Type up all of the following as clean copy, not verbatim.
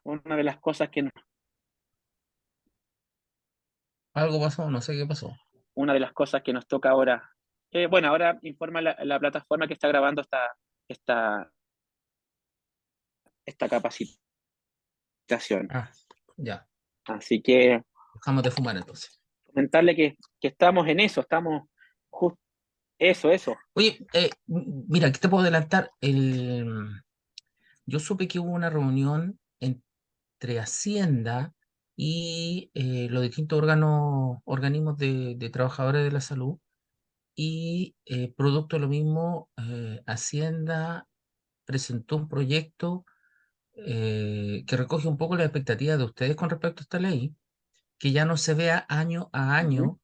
una de las cosas que, Algo pasó, no sé qué pasó. una de las cosas que nos toca ahora. Bueno, ahora informa la plataforma que está grabando esta, esta capacitación. Ah, ya. Así que Dejamos de fumar entonces. comentarle que estamos en eso, estamos justo eso. Oye, mira, ¿qué te puedo adelantar? Yo supe que hubo una reunión entre Hacienda y los distintos organismos de trabajadores de la salud y producto de lo mismo, Hacienda presentó un proyecto que recoge un poco las expectativas de ustedes con respecto a esta ley, que ya no se vea año a Ujú. año,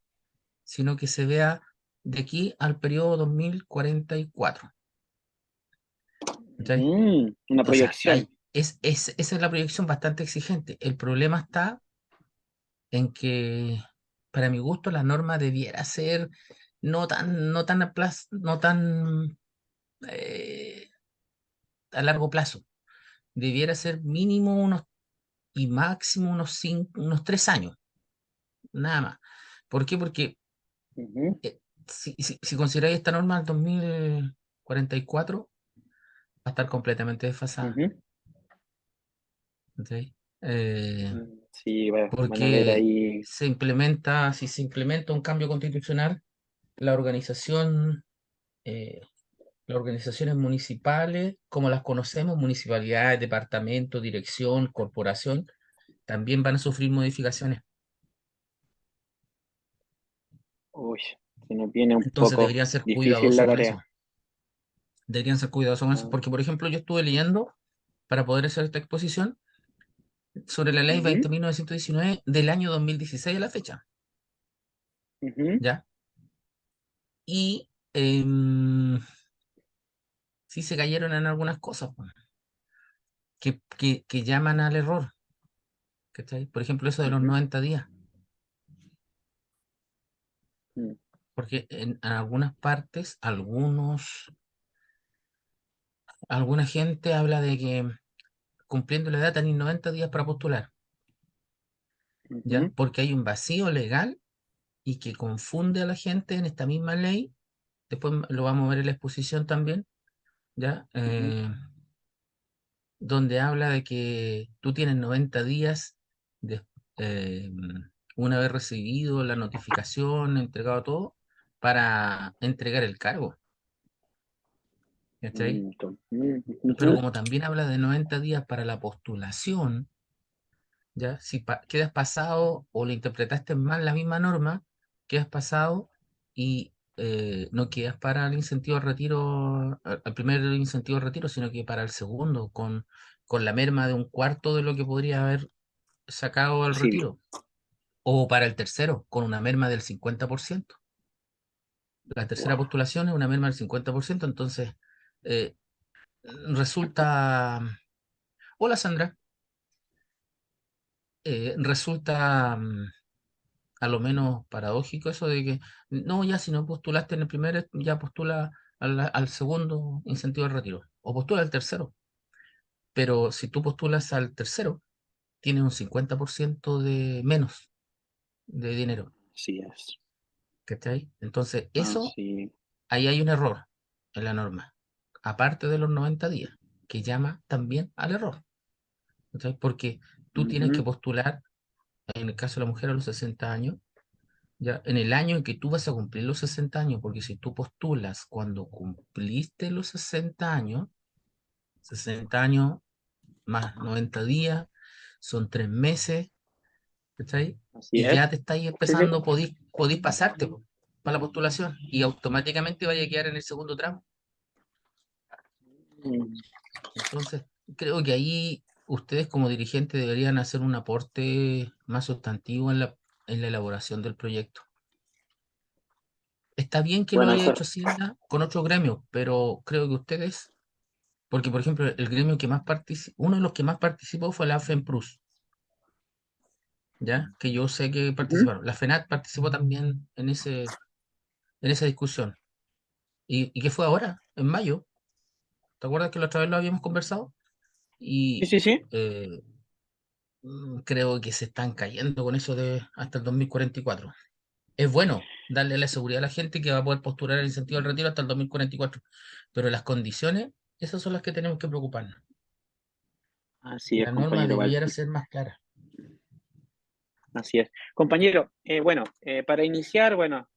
sino que se vea de aquí al periodo 2044. ¿Cachai? Una O sea, proyección. esa es la proyección bastante exigente. El problema está en que, para mi gusto, la norma debiera ser no tan eh, a largo plazo. Debiera ser mínimo y máximo unos 3 años, nada más. ¿Por qué? Porque Ujú, si consideráis esta norma del 2044, va a estar completamente desfasada. ujú. ¿Cachai? Eh, Sí, van a ver porque ahí. si se implementa un cambio constitucional, la organización, eh, las organizaciones municipales, como las conocemos, municipalidades, departamentos, dirección, corporación, también van a sufrir modificaciones. Uy, se nos viene un Entonces poco deberían ser difícil la cuidadosos con tarea. eso. Deberían ser cuidadosos con eso, Ah, porque, por ejemplo, yo estuve leyendo para poder hacer esta exposición sobre la ley ujú, 20.919 del año 2016 a la fecha, ujú, ¿ya? Y sí se cayeron en algunas cosas, pues, que llaman al error, ¿cachai? Por ejemplo, eso de los ujú, 90 días, mm, porque en algunas partes, alguna gente habla de que cumpliendo la edad tenéis 90 días para postular, ¿ya? ujú, Porque hay un vacío legal y que confunde a la gente en esta misma ley. Después lo vamos a ver en la exposición también, ¿ya? ujú. Donde habla de que tú tienes 90 días de, eh, una vez recibido la notificación, entregado todo, para entregar el cargo, ¿cachai? Pero Ujú. como también habla de 90 días para la postulación, ¿ya? Si quedas pasado o le interpretaste mal la misma norma, quedas pasado y no quedas para el incentivo al retiro, al primer incentivo al retiro, sino que para el segundo, con la merma de un cuarto de lo que podría haber sacado al Sí, retiro. O para el tercero, con una merma del 50%. La tercera wow. postulación es una merma del 50%, entonces eh, resulta... Hola Sandra. Resulta a lo menos paradójico eso de que, no, ya si no postulaste en el primer, ya postula al segundo incentivo de retiro, o postula al tercero, pero si tú postulas al tercero, tienes un 50% de menos de dinero, Así es. ¿cachai? Entonces, eso, Así. ahí hay un error en la norma, aparte de los 90 días, que llama también al error, ¿cachai? Porque tú tienes que Ujú. postular, en el caso de la mujer, a los 60 años, ya, en el año en que tú vas a cumplir los 60 años, porque si tú postulas cuando cumpliste los 60 años, 60 años más 90 días, son 3 meses, ¿cachai? Así Y es. ya te estáis Sí, sí. empezando, podís pasarte po, para la postulación y automáticamente vaya a quedar en el segundo tramo. Mm, Entonces, creo que ahí ustedes como dirigentes deberían hacer un aporte más sustantivo en la elaboración del proyecto. Está bien que lo Bueno, haya eso. hecho Hacienda con otro gremio, pero creo que ustedes, porque por ejemplo, el gremio que más participó, uno de los que más participó fue la FEMPRUS, ¿ya? Que yo sé que Ujú. participaron. La FENAT participó también en esa discusión. ¿Y qué fue ahora? En mayo. ¿Te acuerdas que la otra vez lo habíamos conversado? Sí, Y sí, sí. eh, creo que se están cayendo con eso de hasta el 2044. Es bueno darle la seguridad a la gente que va a poder postular el incentivo al retiro hasta el 2044, pero las condiciones, esas son las que tenemos que preocuparnos. Así es, La norma compañero debiera Walter. ser más clara. Así es. Compañero, bueno, para iniciar, bueno,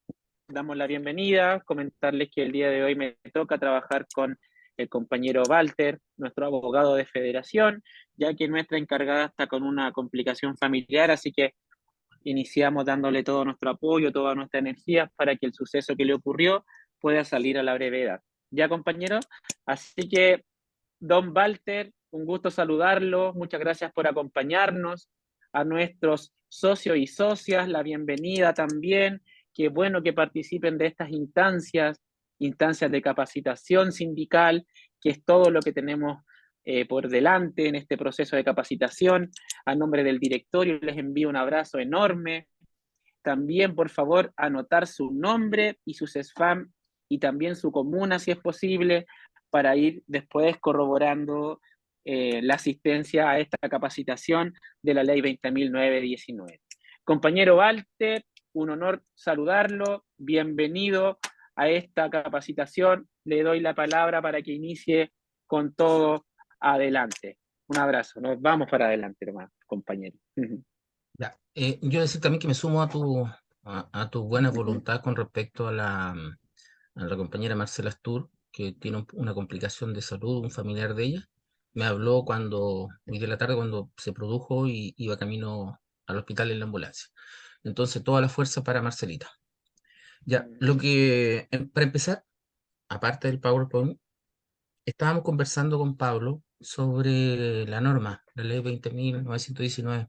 damos la bienvenida, comentarles que el día de hoy me toca trabajar con el compañero Walter, nuestro abogado de federación, ya que nuestra encargada está con una complicación familiar, así que iniciamos dándole todo nuestro apoyo, toda nuestra energía para que el suceso que le ocurrió pueda salir a la brevedad. ¿Ya, compañero? Así que, don Walter, un gusto saludarlo, muchas gracias por acompañarnos, a nuestros socios y socias, la bienvenida también, qué bueno que participen de estas instancias, instancias de capacitación sindical, que es todo lo que tenemos por delante en este proceso de capacitación. A nombre del directorio les envío un abrazo enorme. También, por favor, anotar su nombre y sus spam y también su comuna, si es posible, para ir después corroborando la asistencia a esta capacitación de la ley 20.919. Compañero Walter, un honor saludarlo. Bienvenido a esta capacitación. Le doy la palabra para que inicie con todo adelante. Un abrazo. Nos vamos para adelante, hermano, compañero. Ya. Yo decir también que me sumo a tu buena voluntad con respecto a la compañera Marcela Astur, que tiene una complicación de salud, un familiar de ella. Me habló hoy de la tarde, cuando se produjo y iba camino al hospital en la ambulancia. Entonces, toda la fuerza para Marcelita. Ya, para empezar, aparte del PowerPoint, estábamos conversando con Pablo sobre la norma, la ley 20.919.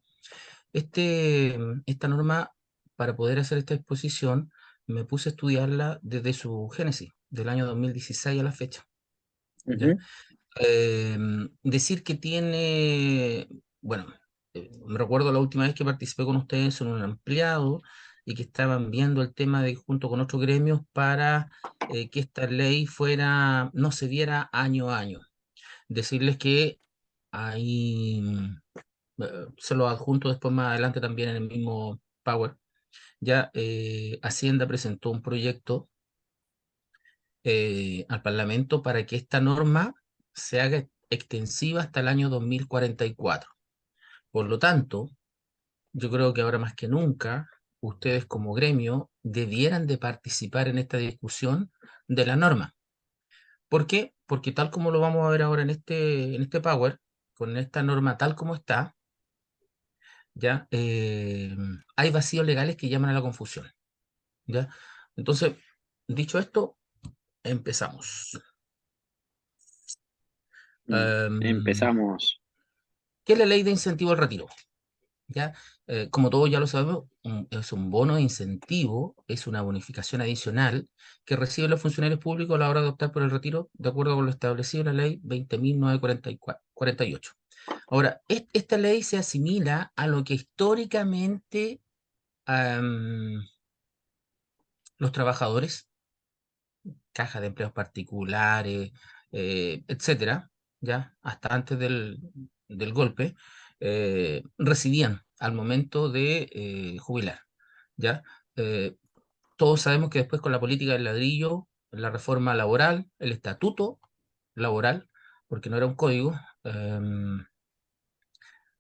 Esta norma, para poder hacer esta exposición, me puse a estudiarla desde su génesis, del año 2016 a la fecha, ¿ya? Ujú. Decir que tiene, bueno, me recuerdo la última vez que participé con ustedes en un ampliado y que estaban viendo el tema de junto con otros gremios para que esta ley no se viera año a año. Decirles que ahí se lo adjunto después más adelante también en el mismo Power. Ya Hacienda presentó un proyecto al Parlamento para que esta norma se haga extensiva hasta el año 2044. Por lo tanto, yo creo que ahora más que nunca, ustedes como gremio debieran de participar en esta discusión de la norma. ¿Por qué? Porque tal como lo vamos a ver ahora en este Power, con esta norma tal como está, ya hay vacíos legales que llaman a la confusión. ¿Ya? Entonces, dicho esto, empezamos. Em, Empezamos. ¿Qué es la ley de incentivo al retiro? ¿Ya? Como todos ya lo sabemos, es un bono de incentivo, es una bonificación adicional que reciben los funcionarios públicos a la hora de optar por el retiro, de acuerdo con lo establecido en la ley 20.948. Ahora, esta ley se asimila a lo que históricamente am, los trabajadores, cajas de empleos particulares, etcétera, ya hasta antes del golpe, recibían al momento de jubilar, ¿ya? Eh, Todos sabemos que después, con la política del ladrillo, la reforma laboral, el estatuto laboral, porque no era un código,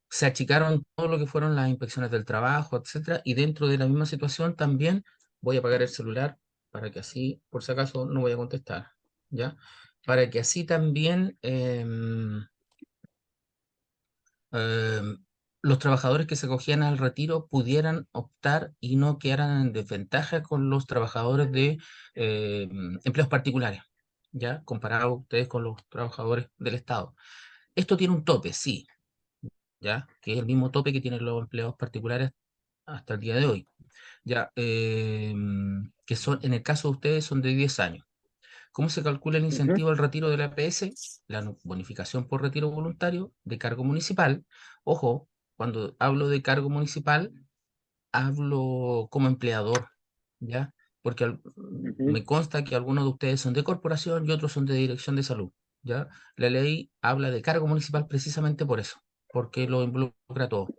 se achicaron todo lo que fueron las inspecciones del trabajo, etcétera, y dentro de la misma situación también voy a apagar el celular para que así, por si acaso, no voy a contestar, ¿ya? Para que así también los trabajadores que se acogían al retiro pudieran optar y no quedaran en desventaja con los trabajadores de empleos particulares, ¿ya? Comparado ustedes con los trabajadores del Estado. Esto tiene un tope, sí, ¿ya? Que es el mismo tope que tienen los empleados particulares hasta el día de hoy, ya, que son, en el caso de ustedes, son de 10 años. ¿Cómo se calcula el Ujú, incentivo al retiro de la APS? La bonificación por retiro voluntario de cargo municipal. Ojo, cuando hablo de cargo municipal, hablo como empleador, ¿ya? Porque ujú. me consta que algunos de ustedes son de corporación y otros son de dirección de salud, ¿ya? La ley habla de cargo municipal precisamente por eso. porque lo involucra todo.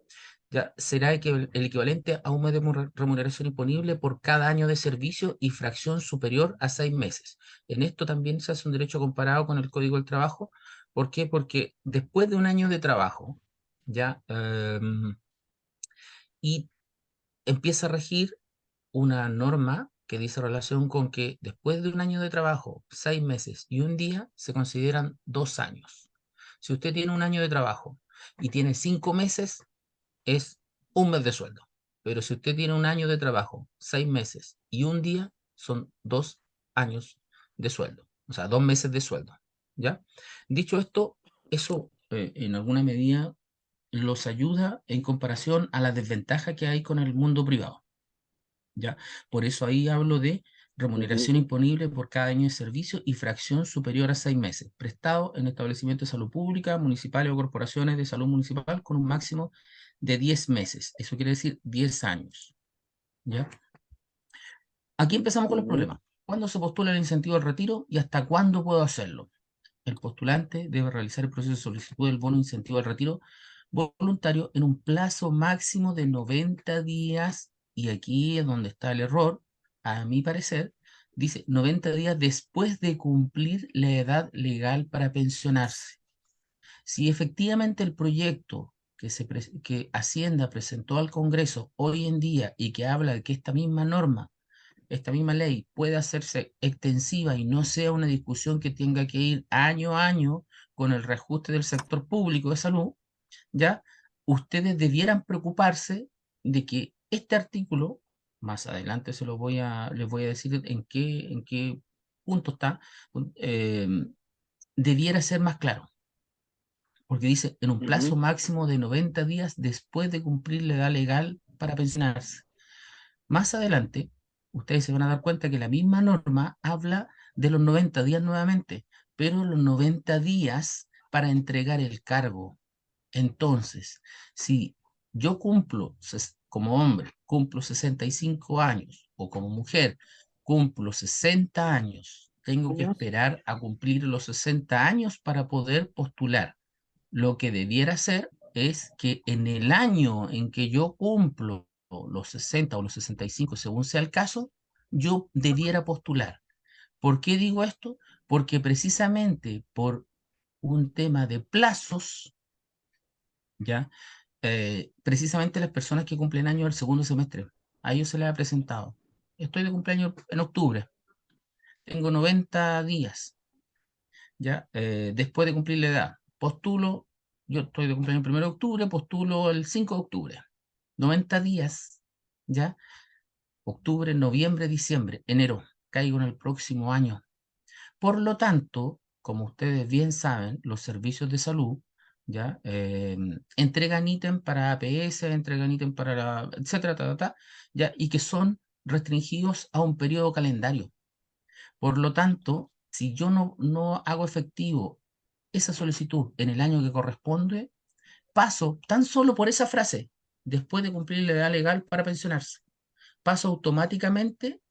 Ya, será el equivalente a un mes de remuneración imponible por cada año de servicio y fracción superior a 6 meses. En esto también se hace un derecho comparado con el Código del Trabajo. ¿Por qué? Porque después de un año de trabajo, ya, y empieza a regir una norma que dice relación con que después de un año de trabajo, 6 meses y un día, se consideran 2 años. Si usted tiene un año de trabajo y tiene 5 meses, es un mes de sueldo. Pero si usted tiene un año de trabajo, 6 meses y un día, son 2 años de sueldo. O sea, 2 meses de sueldo. ¿Ya? Dicho esto, eso en alguna medida los ayuda en comparación a la desventaja que hay con el mundo privado. ¿Ya? Por eso ahí hablo de Ujú, remuneración imponible por cada año de servicio y fracción superior a 6 meses, prestado en establecimientos de salud pública, municipales o corporaciones de salud municipal con un máximo de 10 meses. Eso quiere decir 10 años. ¿Ya? Aquí empezamos con los ujú, problemas. ¿Cuándo se postula el incentivo al retiro y hasta cuándo puedo hacerlo? El postulante debe realizar el proceso de solicitud del bono incentivo al retiro voluntario en un plazo máximo de 90 días, y aquí es donde está el error, a mi parecer, dice 90 días después de cumplir la edad legal para pensionarse. Si efectivamente el proyecto que Hacienda presentó al Congreso hoy en día y que habla de que esta misma norma, esta misma ley puede hacerse extensiva y no sea una discusión que tenga que ir año a año con el reajuste del sector público de salud, ¿ya? Ustedes debieran preocuparse de que este artículo, más adelante les voy a decir en qué punto está, eh, debiera ser más claro, porque dice en un plazo ujú, máximo de 90 días después de cumplir la edad legal para pensionarse. Más adelante, ustedes se van a dar cuenta que la misma norma habla de los 90 días nuevamente, pero los 90 días para entregar el cargo. Entonces, si yo como hombre, cumplo 65 años, o como mujer, cumplo 60 años, tengo que años. esperar a cumplir los 60 años para poder postular. Lo que debiera hacer es que en el año en que yo cumplo los 60 o los 65, según sea el caso, yo debiera postular. ¿Por qué digo esto? Porque precisamente por un tema de plazos, ¿ya? Precisamente las personas que cumplen año del segundo semestre, a ellos se les ha presentado. Estoy de cumpleaños en octubre, tengo 90 días, ¿ya? Después de cumplir la edad, postulo, yo estoy de cumpleaños el 1 de octubre, postulo el 5 de octubre, 90 días, ¿ya? Octubre, noviembre, diciembre, enero, caigo en el próximo año. Por lo tanto, como ustedes bien saben, los servicios de salud, ¿ya? Entregan ítem para APS, entregan ítem para etcétera, ¿ya? Y que son restringidos a un periodo calendario. Por lo tanto, si yo no hago efectivo esa solicitud en el año que corresponde, paso tan solo por esa frase, después de cumplir la edad legal para pensionarse, paso automáticamente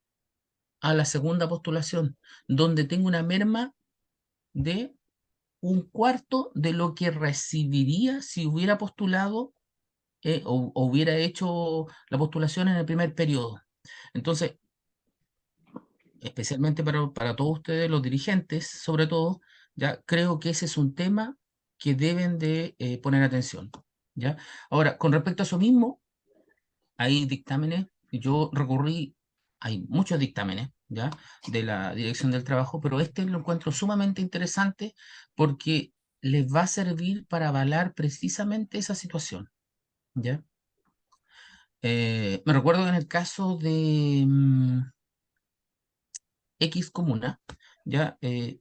a la segunda postulación, donde tengo una merma de un cuarto de lo que recibiría si hubiera postulado o hubiera hecho la postulación en el primer periodo. Entonces, especialmente para todos ustedes, los dirigentes, sobre todo, ya creo que ese es un tema que deben de poner atención. ¿Ya? Ahora, con respecto a eso mismo, hay dictámenes, yo recurrí, hay muchos dictámenes, ¿ya? De la Dirección del Trabajo, pero este lo encuentro sumamente interesante porque les va a servir para avalar precisamente esa situación, ¿ya? Me recuerdo que en el caso de X comuna, ya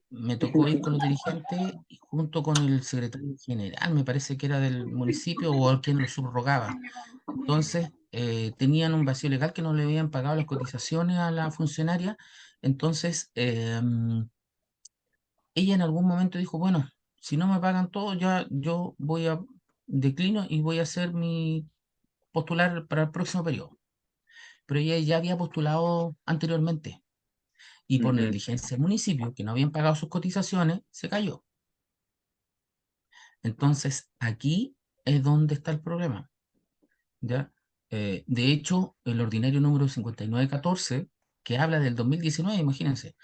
me tocó ir con los dirigentes y junto con el secretario general, me parece que era del municipio o el quien lo subrogaba. Entonces, tenían un vacío legal que no le habían pagado las cotizaciones a la funcionaria. Entonces, ella en algún momento dijo, bueno, si no me pagan todo, ya yo declino y voy a hacer mi postular para el próximo periodo. Pero ella ya había postulado anteriormente y por Ujú, negligencia del municipio, que no habían pagado sus cotizaciones, se cayó. Entonces, aquí es donde está el problema, ¿ya? De hecho, el ordinario número 5914, que habla del 2019, imagínense,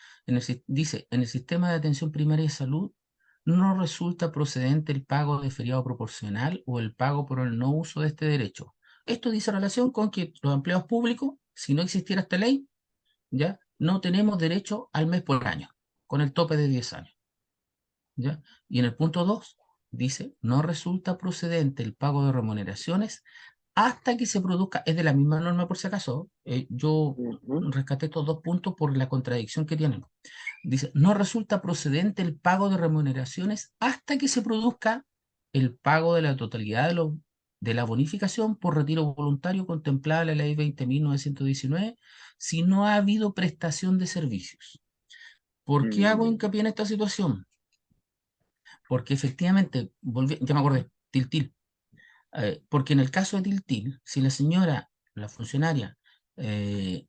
dice, en el sistema de atención primaria de salud no resulta procedente el pago de feriado proporcional o el pago por el no uso de este derecho. Esto dice relación con que los empleados públicos, si no existiera esta ley, ¿ya? No tenemos derecho al mes por año, con el tope de 10 años, ¿ya? Y en el punto 2 dice, no resulta procedente el pago de remuneraciones hasta que se produzca, es de la misma norma por si acaso, yo Ujú. rescaté estos dos puntos por la contradicción que tienen. Dice, no resulta procedente el pago de remuneraciones hasta que se produzca el pago de la totalidad de la bonificación por retiro voluntario contemplada en la ley 20.919 si no ha habido prestación de servicios. ¿Por qué hago Mm, hincapié en esta situación? Porque efectivamente, ya me acordé, Tiltil. Porque en el caso de Tiltil, si la señora, la funcionaria, eh,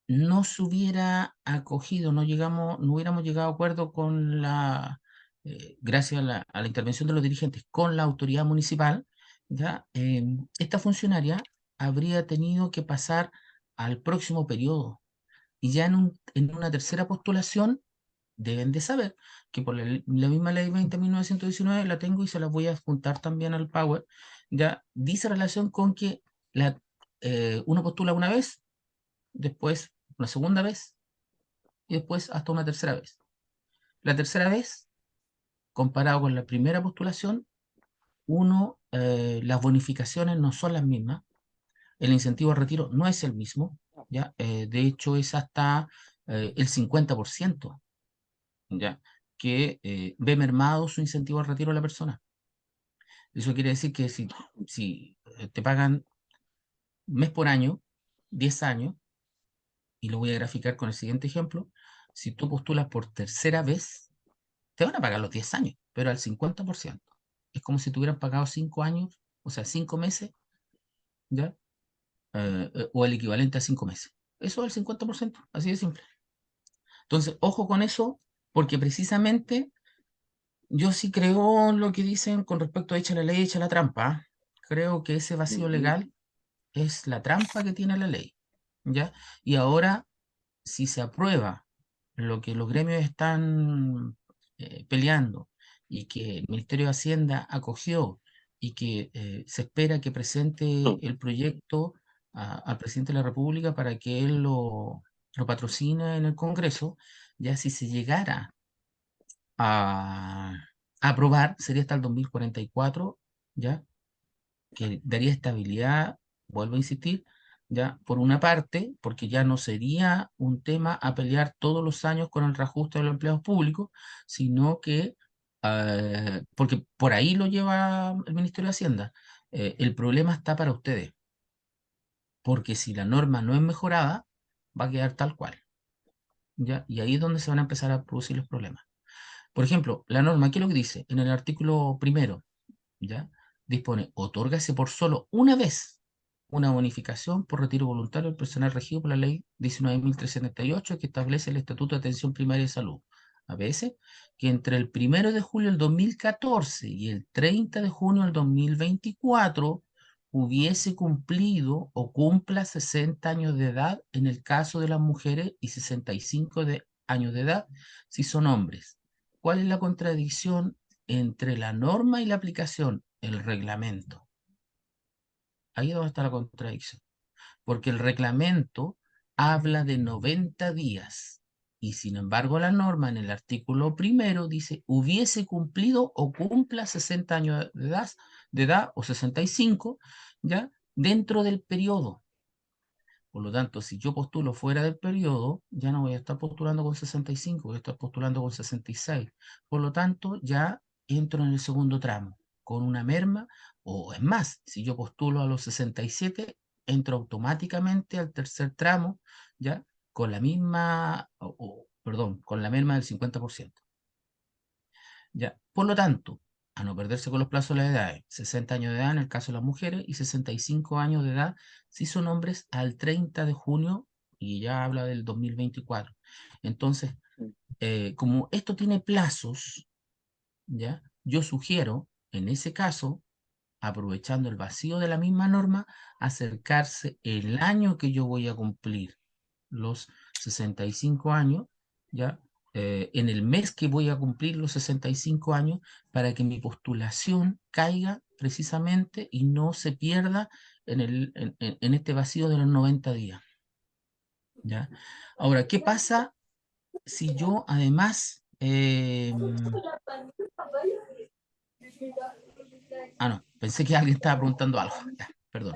no se hubiera acogido, no hubiéramos llegado a acuerdo con gracias a la intervención de los dirigentes, con la autoridad municipal, ya, esta funcionaria habría tenido que pasar al próximo periodo. Y ya en una tercera postulación deben de saber que por la misma ley 20.919 la tengo y se la voy a juntar también al Power, ya dice relación con que uno postula una vez, después una segunda vez y después hasta una tercera vez. La tercera vez, comparado con la primera postulación, las bonificaciones no son las mismas, el incentivo al retiro no es el mismo, ¿ya? De hecho es hasta el 50%, ¿ya? Que ve mermado su incentivo al retiro de la persona. Eso quiere decir que si te pagan mes por año, 10 años, y lo voy a graficar con el siguiente ejemplo, si tú postulas por tercera vez, te van a pagar los 10 años, pero al 50%. Es como si tuvieran pagado 5 años, o sea, 5 meses, ¿ya? O el equivalente a 5 meses. Eso es el 50%, así de simple. Entonces, ojo con eso, porque precisamente yo sí creo en lo que dicen con respecto a echa la ley, echa la trampa. Creo que ese vacío ujú. legal es la trampa que tiene la ley, ¿ya? Y ahora, si se aprueba lo que los gremios están peleando y que el Ministerio de Hacienda acogió y que se espera que presente el proyecto al presidente de la República para que él lo patrocine en el Congreso, ya si se llegara a aprobar, sería hasta el 2044, ¿ya? Que daría estabilidad, vuelvo a insistir, ya por una parte, porque ya no sería un tema a pelear todos los años con el reajuste de los empleados públicos, sino que, porque por ahí lo lleva el Ministerio de Hacienda, el problema está para ustedes, porque si la norma no es mejorada, va a quedar tal cual, ¿ya? Y ahí es donde se van a empezar a producir los problemas. Por ejemplo, la norma, ¿qué es lo que dice? En el artículo primero, ¿ya? Dispone, otórgase por solo una vez una bonificación por retiro voluntario del personal regido por la ley 19.378 que establece el Estatuto de Atención Primaria de Salud, APS, que entre el 1 de julio del 2014 y el 30 de junio del 2024 hubiese cumplido o cumpla 60 años de edad en el caso de las mujeres y 65 años de edad si son hombres. ¿Cuál es la contradicción entre la norma y la aplicación? El reglamento. Ahí es donde está la contradicción. Porque el reglamento habla de 90 días y sin embargo la norma en el artículo primero dice hubiese cumplido o cumpla 60 años de edad o 65, ¿ya? Dentro del periodo. Por lo tanto, si yo postulo fuera del periodo, ya no voy a estar postulando con 65, voy a estar postulando con 66. Por lo tanto, ya entro en el segundo tramo, con una merma, o es más, si yo postulo a los 67, entro automáticamente al tercer tramo, ya con la misma, perdón, con la merma del 50%. Ya. Por lo tanto, a no perderse con los plazos de las edades, 60 años de edad en el caso de las mujeres y 65 años de edad si son hombres al 30 de junio, y ya habla del 2024. Entonces, como esto tiene plazos, ¿ya? Yo sugiero, en ese caso, aprovechando el vacío de la misma norma, acercarse el año que yo voy a cumplir los 65 años, ¿ya? En el mes que voy a cumplir los 65 años, para que mi postulación caiga precisamente y no se pierda en este vacío de los 90 días, ¿ya? Ahora, ¿qué pasa si yo además... no, pensé que alguien estaba preguntando algo. Ya, perdón.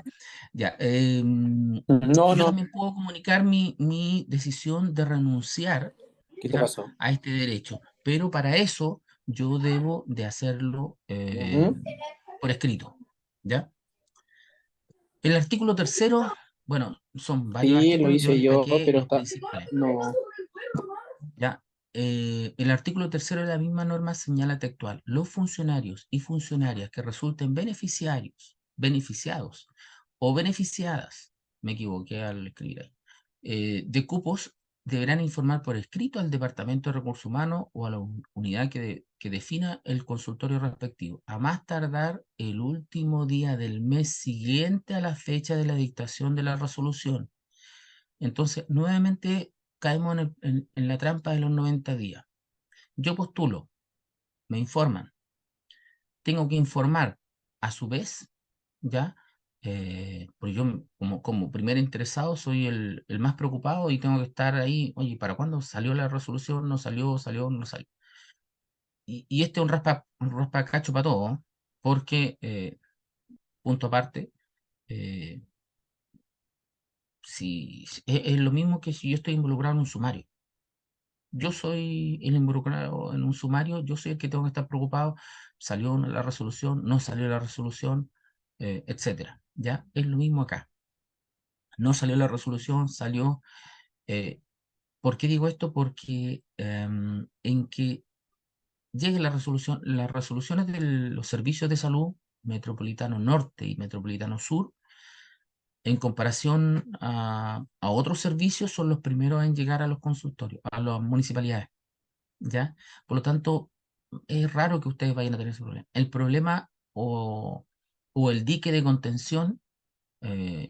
Ya, No, yo no, también puedo comunicar mi decisión de renunciar, ¿qué te ¿ya?, pasó? a este derecho, pero para eso yo debo de hacerlo Ujú. por escrito, ¿ya? El artículo tercero, bueno, son varios Sí, lo artículos, yo hice yo, destaqué pero los está. principales, No. ¿ya? El artículo tercero de la misma norma señala textual: los funcionarios y funcionarias que resulten beneficiados o beneficiadas, me equivoqué al escribir ahí, de cupos, deberán informar por escrito al Departamento de Recursos Humanos o a la unidad que defina el consultorio respectivo, a más tardar el último día del mes siguiente a la fecha de la dictación de la resolución. Entonces, nuevamente caemos en la trampa de los 90 días. Yo postulo, me informan, tengo que informar a su vez, ¿ya? Porque yo como primer interesado soy el más preocupado y tengo que estar ahí, oye, ¿para cuándo salió la resolución? ¿No salió? ¿Salió? ¿No salió? Y este es un raspacacho para todo, ¿no? Porque, punto aparte, eh, es lo mismo que si yo estoy involucrado en un sumario. Yo soy el involucrado en un sumario, yo soy el que tengo que estar preocupado, salió la resolución, no salió la resolución, etcétera. ¿Ya? Es lo mismo acá. No salió la resolución, salió... eh, ¿por qué digo esto? Porque en que llegue la resolución, las resoluciones de los servicios de salud Metropolitano Norte y Metropolitano Sur, en comparación a otros servicios, son los primeros en llegar a los consultorios, a las municipalidades. ¿Ya? Por lo tanto, es raro que ustedes vayan a tener ese problema. El problema o el dique de contención eh,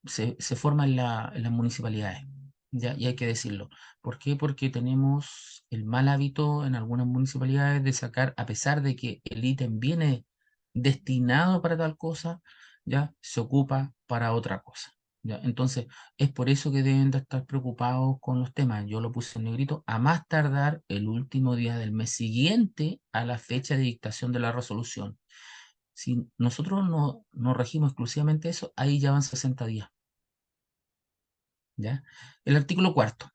se forma en las municipalidades, ¿ya? Y hay que decirlo. ¿Por qué? Porque tenemos el mal hábito en algunas municipalidades de sacar, a pesar de que el ítem viene destinado para tal cosa, ¿ya? Se ocupa para otra cosa. ¿Ya? Entonces, es por eso que deben de estar preocupados con los temas. Yo lo puse en negrito, a más tardar el último día del mes siguiente a la fecha de dictación de la resolución. Si nosotros no, nos regimos exclusivamente eso, ahí ya van 60 días. ¿Ya? El artículo cuarto.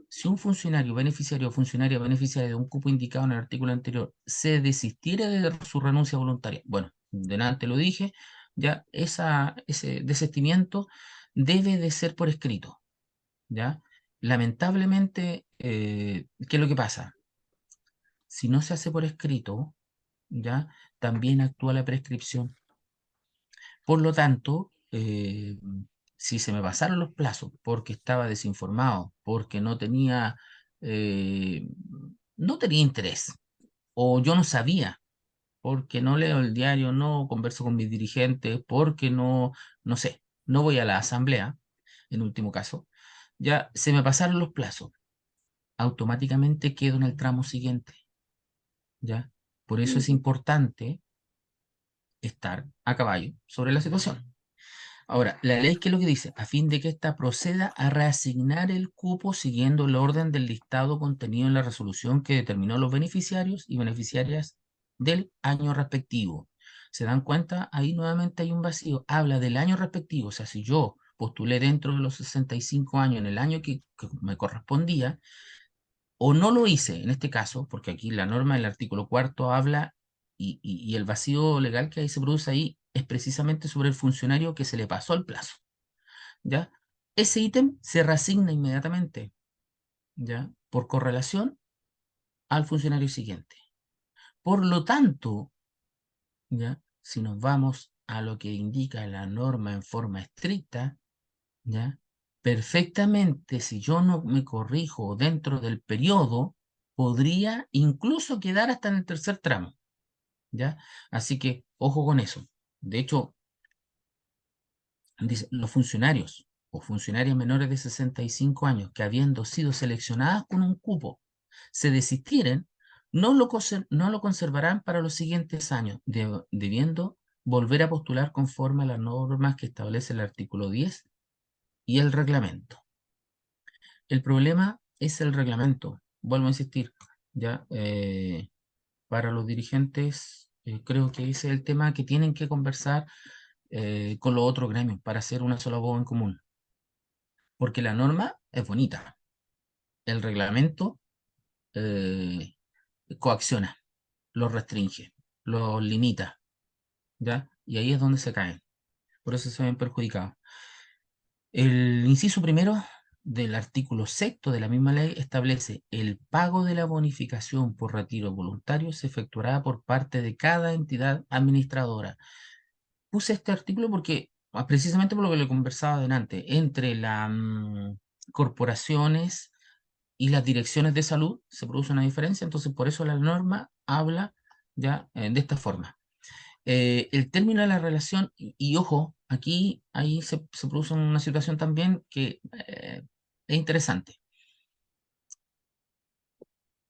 Si un funcionario beneficiario o funcionaria beneficiaria de un cupo indicado en el artículo anterior se desistiera de su renuncia voluntaria, bueno, delante lo dije, ya ese desistimiento debe de ser por escrito, ¿ya? Lamentablemente, ¿qué es lo que pasa? Si no se hace por escrito, ¿ya? También actúa la prescripción. Por lo tanto, si se me pasaron los plazos porque estaba desinformado, porque eh, no tenía interés, o yo no sabía, porque no leo el diario, no converso con mis dirigentes, porque no sé, no voy a la asamblea, en último caso, ya se me pasaron los plazos, automáticamente quedo en el tramo siguiente, ¿ya? Por eso es importante estar a caballo sobre la situación. Ahora, la ley, ¿qué es lo que dice? A fin de que ésta proceda a reasignar el cupo siguiendo el orden del listado contenido en la resolución que determinó los beneficiarios y beneficiarias del año respectivo. ¿Se dan cuenta? Ahí nuevamente hay un vacío. Habla del año respectivo. O sea, si yo postulé dentro de los 65 años en el año que me correspondía, o no lo hice en este caso, porque aquí la norma del artículo cuarto habla y el vacío legal que ahí se produce ahí es precisamente sobre el funcionario que se le pasó el plazo, ¿ya? Ese ítem se reasigna inmediatamente, ¿ya? Por correlación al funcionario siguiente. Por lo tanto, ¿ya? Si nos vamos a lo que indica la norma en forma estricta, ¿ya? Perfectamente, si yo no me corrijo dentro del periodo, podría incluso quedar hasta en el tercer tramo, ¿ya? Así que, ojo con eso. De hecho, dice, los funcionarios o funcionarias menores de 65 años que habiendo sido seleccionadas con un cupo se desistieren, no lo conservarán para los siguientes años, debiendo volver a postular conforme a las normas que establece el artículo 10 y el reglamento. El problema es el reglamento. Vuelvo a insistir, ya para los dirigentes creo que ese es el tema que tienen que conversar con los otros gremios para hacer una sola voz en común. Porque la norma es bonita, el reglamento eh, coacciona, los restringe, los limita, ¿ya? Y ahí es donde se caen. Por eso se ven perjudicados. El inciso primero del artículo sexto de la misma ley establece el pago de la bonificación por retiro voluntario se efectuará por parte de cada entidad administradora. Puse este artículo porque, precisamente por lo que le conversaba adelante, entre las corporaciones y las direcciones de salud se produce una diferencia, entonces por eso la norma habla ya de esta forma. El término de la relación, y ojo, aquí ahí se produce una situación también que es interesante.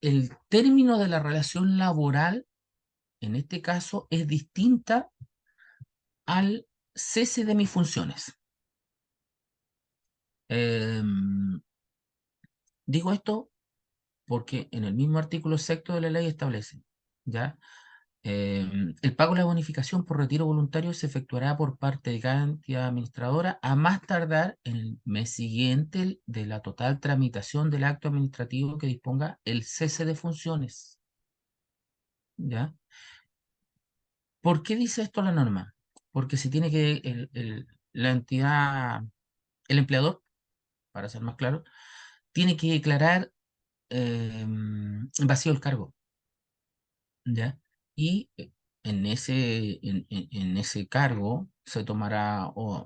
El término de la relación laboral, en este caso, es distinta al cese de mis funciones. Em, Digo esto porque en el mismo artículo sexto de la ley establece, ¿ya? El pago de la bonificación por retiro voluntario se efectuará por parte de cada entidad administradora a más tardar en el mes siguiente de la total tramitación del acto administrativo que disponga el cese de funciones. ¿Ya? ¿Por qué dice esto la norma? Porque si tiene que la entidad, el empleador, para ser más claro, tiene que declarar vacío el cargo. ¿Ya? Y en ese cargo se tomará o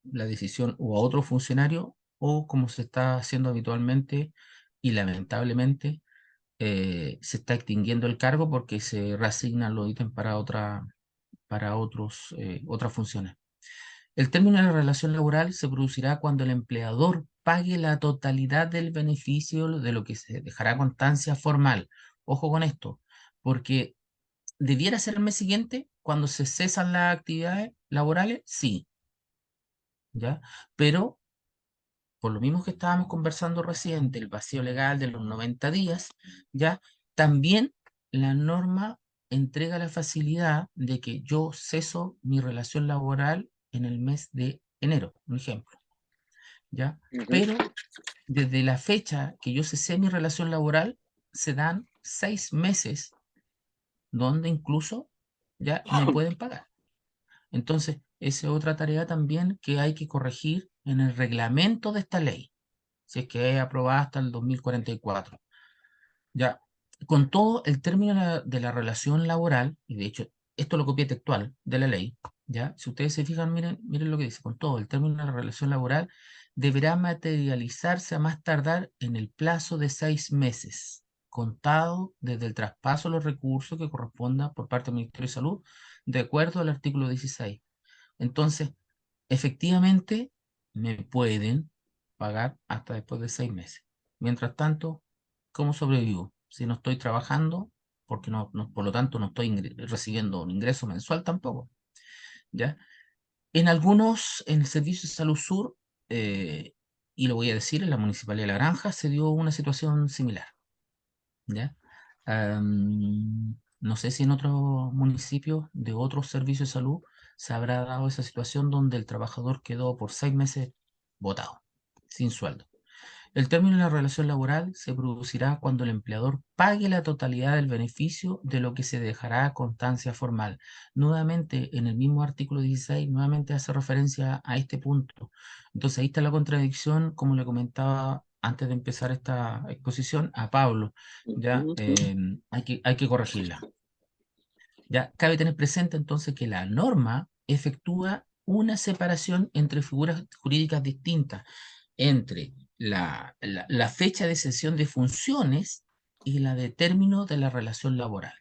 la decisión o a otro funcionario o como se está haciendo habitualmente y lamentablemente se está extinguiendo el cargo porque se reasignan los ítems para otras funciones. El término de la relación laboral se producirá cuando el empleador pague la totalidad del beneficio de lo que se dejará constancia formal. Ojo con esto, porque ¿debiera ser el mes siguiente cuando se cesan las actividades laborales? Sí, ¿ya? Pero por lo mismo que estábamos conversando recién del vacío legal de los 90 días, ¿ya? También la norma entrega la facilidad de que yo ceso mi relación laboral en el mes de enero, un ejemplo, ¿ya? Ujú. Pero desde la fecha que yo cesé mi relación laboral, se dan 6 meses donde incluso ya me pueden pagar. Entonces, esa es otra tarea también que hay que corregir en el reglamento de esta ley, si es que es aprobada hasta el 2044. Ya, con todo el término de la relación laboral, y de hecho esto lo copié textual de la ley, ya, si ustedes se fijan, miren lo que dice, con todo el término de la relación laboral deberá materializarse a más tardar en el plazo de 6 meses, contado desde el traspaso de los recursos que corresponda por parte del Ministerio de Salud, de acuerdo al artículo 16. Entonces, efectivamente, me pueden pagar hasta después de 6 meses. Mientras tanto, ¿cómo sobrevivo? Si no estoy trabajando, porque por lo tanto no estoy recibiendo un ingreso mensual tampoco, ¿ya? En el Servicio de Salud Sur, eh, y lo voy a decir, en la Municipalidad de La Granja se dio una situación similar, ¿ya? No sé si en otros municipios de otros servicios de salud se habrá dado esa situación donde el trabajador quedó por 6 meses botado, sin sueldo. El término de la relación laboral se producirá cuando el empleador pague la totalidad del beneficio de lo que se dejará a constancia formal. Nuevamente, en el mismo artículo 16, nuevamente hace referencia a este punto. Entonces, ahí está la contradicción, como le comentaba antes de empezar esta exposición a Pablo. Ya Ujú. hay que corregirla. Ya cabe tener presente entonces que la norma efectúa una separación entre figuras jurídicas distintas entre la fecha de cesión de funciones y la de término de la relación laboral.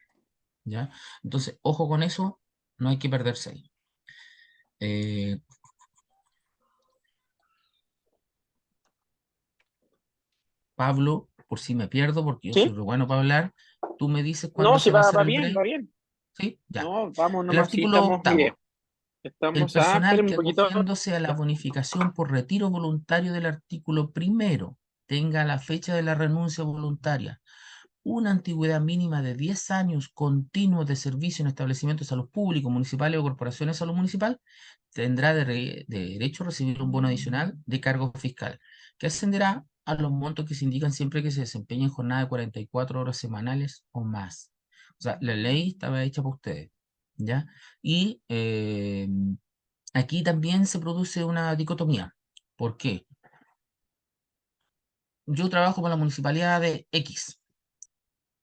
¿ya? Entonces, ojo con eso, no hay que perderse ahí. Eh, Pablo, por si me pierdo, porque yo soy ¿Sí? re bueno para hablar, tú me dices No, cuándo sí, se va a hacer va el bien, break, va bien. ¿sí? Ya. No, vamos El nomás, sí, artículo estamos, mire, octavo. El estamos, personal esperen un que poquito. acogiéndose a la bonificación por retiro voluntario del artículo primero tenga la fecha de la renuncia voluntaria una antigüedad mínima de 10 años continuos de servicio en establecimientos de salud público, municipales o corporaciones de salud municipal, tendrá de derecho a recibir un bono adicional de cargo fiscal, que ascenderá a los montos que se indican siempre que se desempeñe en jornada de 44 horas semanales o más. O sea, la ley estaba hecha para ustedes, ¿ya? Y aquí también se produce una dicotomía. ¿Por qué? Yo trabajo para la municipalidad de X,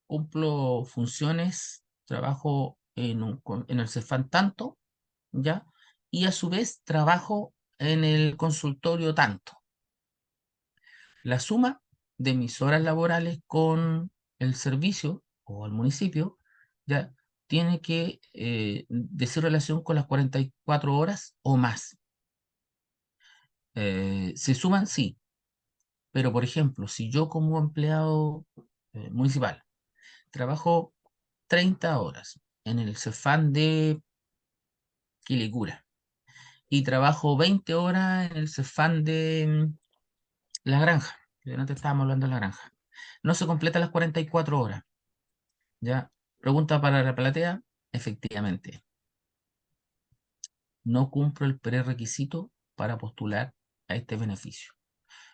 cumplo funciones, trabajo en el Cefam tanto, ¿ya? Y a su vez trabajo en el consultorio tanto. La suma de mis horas laborales con el servicio o al municipio, ¿ya? Tiene que decir relación con las 44 horas o más. ¿Se suman? Sí. Pero, por ejemplo, si yo como empleado municipal trabajo 30 horas en el Cefam de Quilicura y trabajo 20 horas en el Cefam de La Granja, que antes estábamos hablando de La Granja. No se completan las 44 horas, ¿ya? Pregunta para la platea, efectivamente, no cumplo el prerequisito para postular a este beneficio.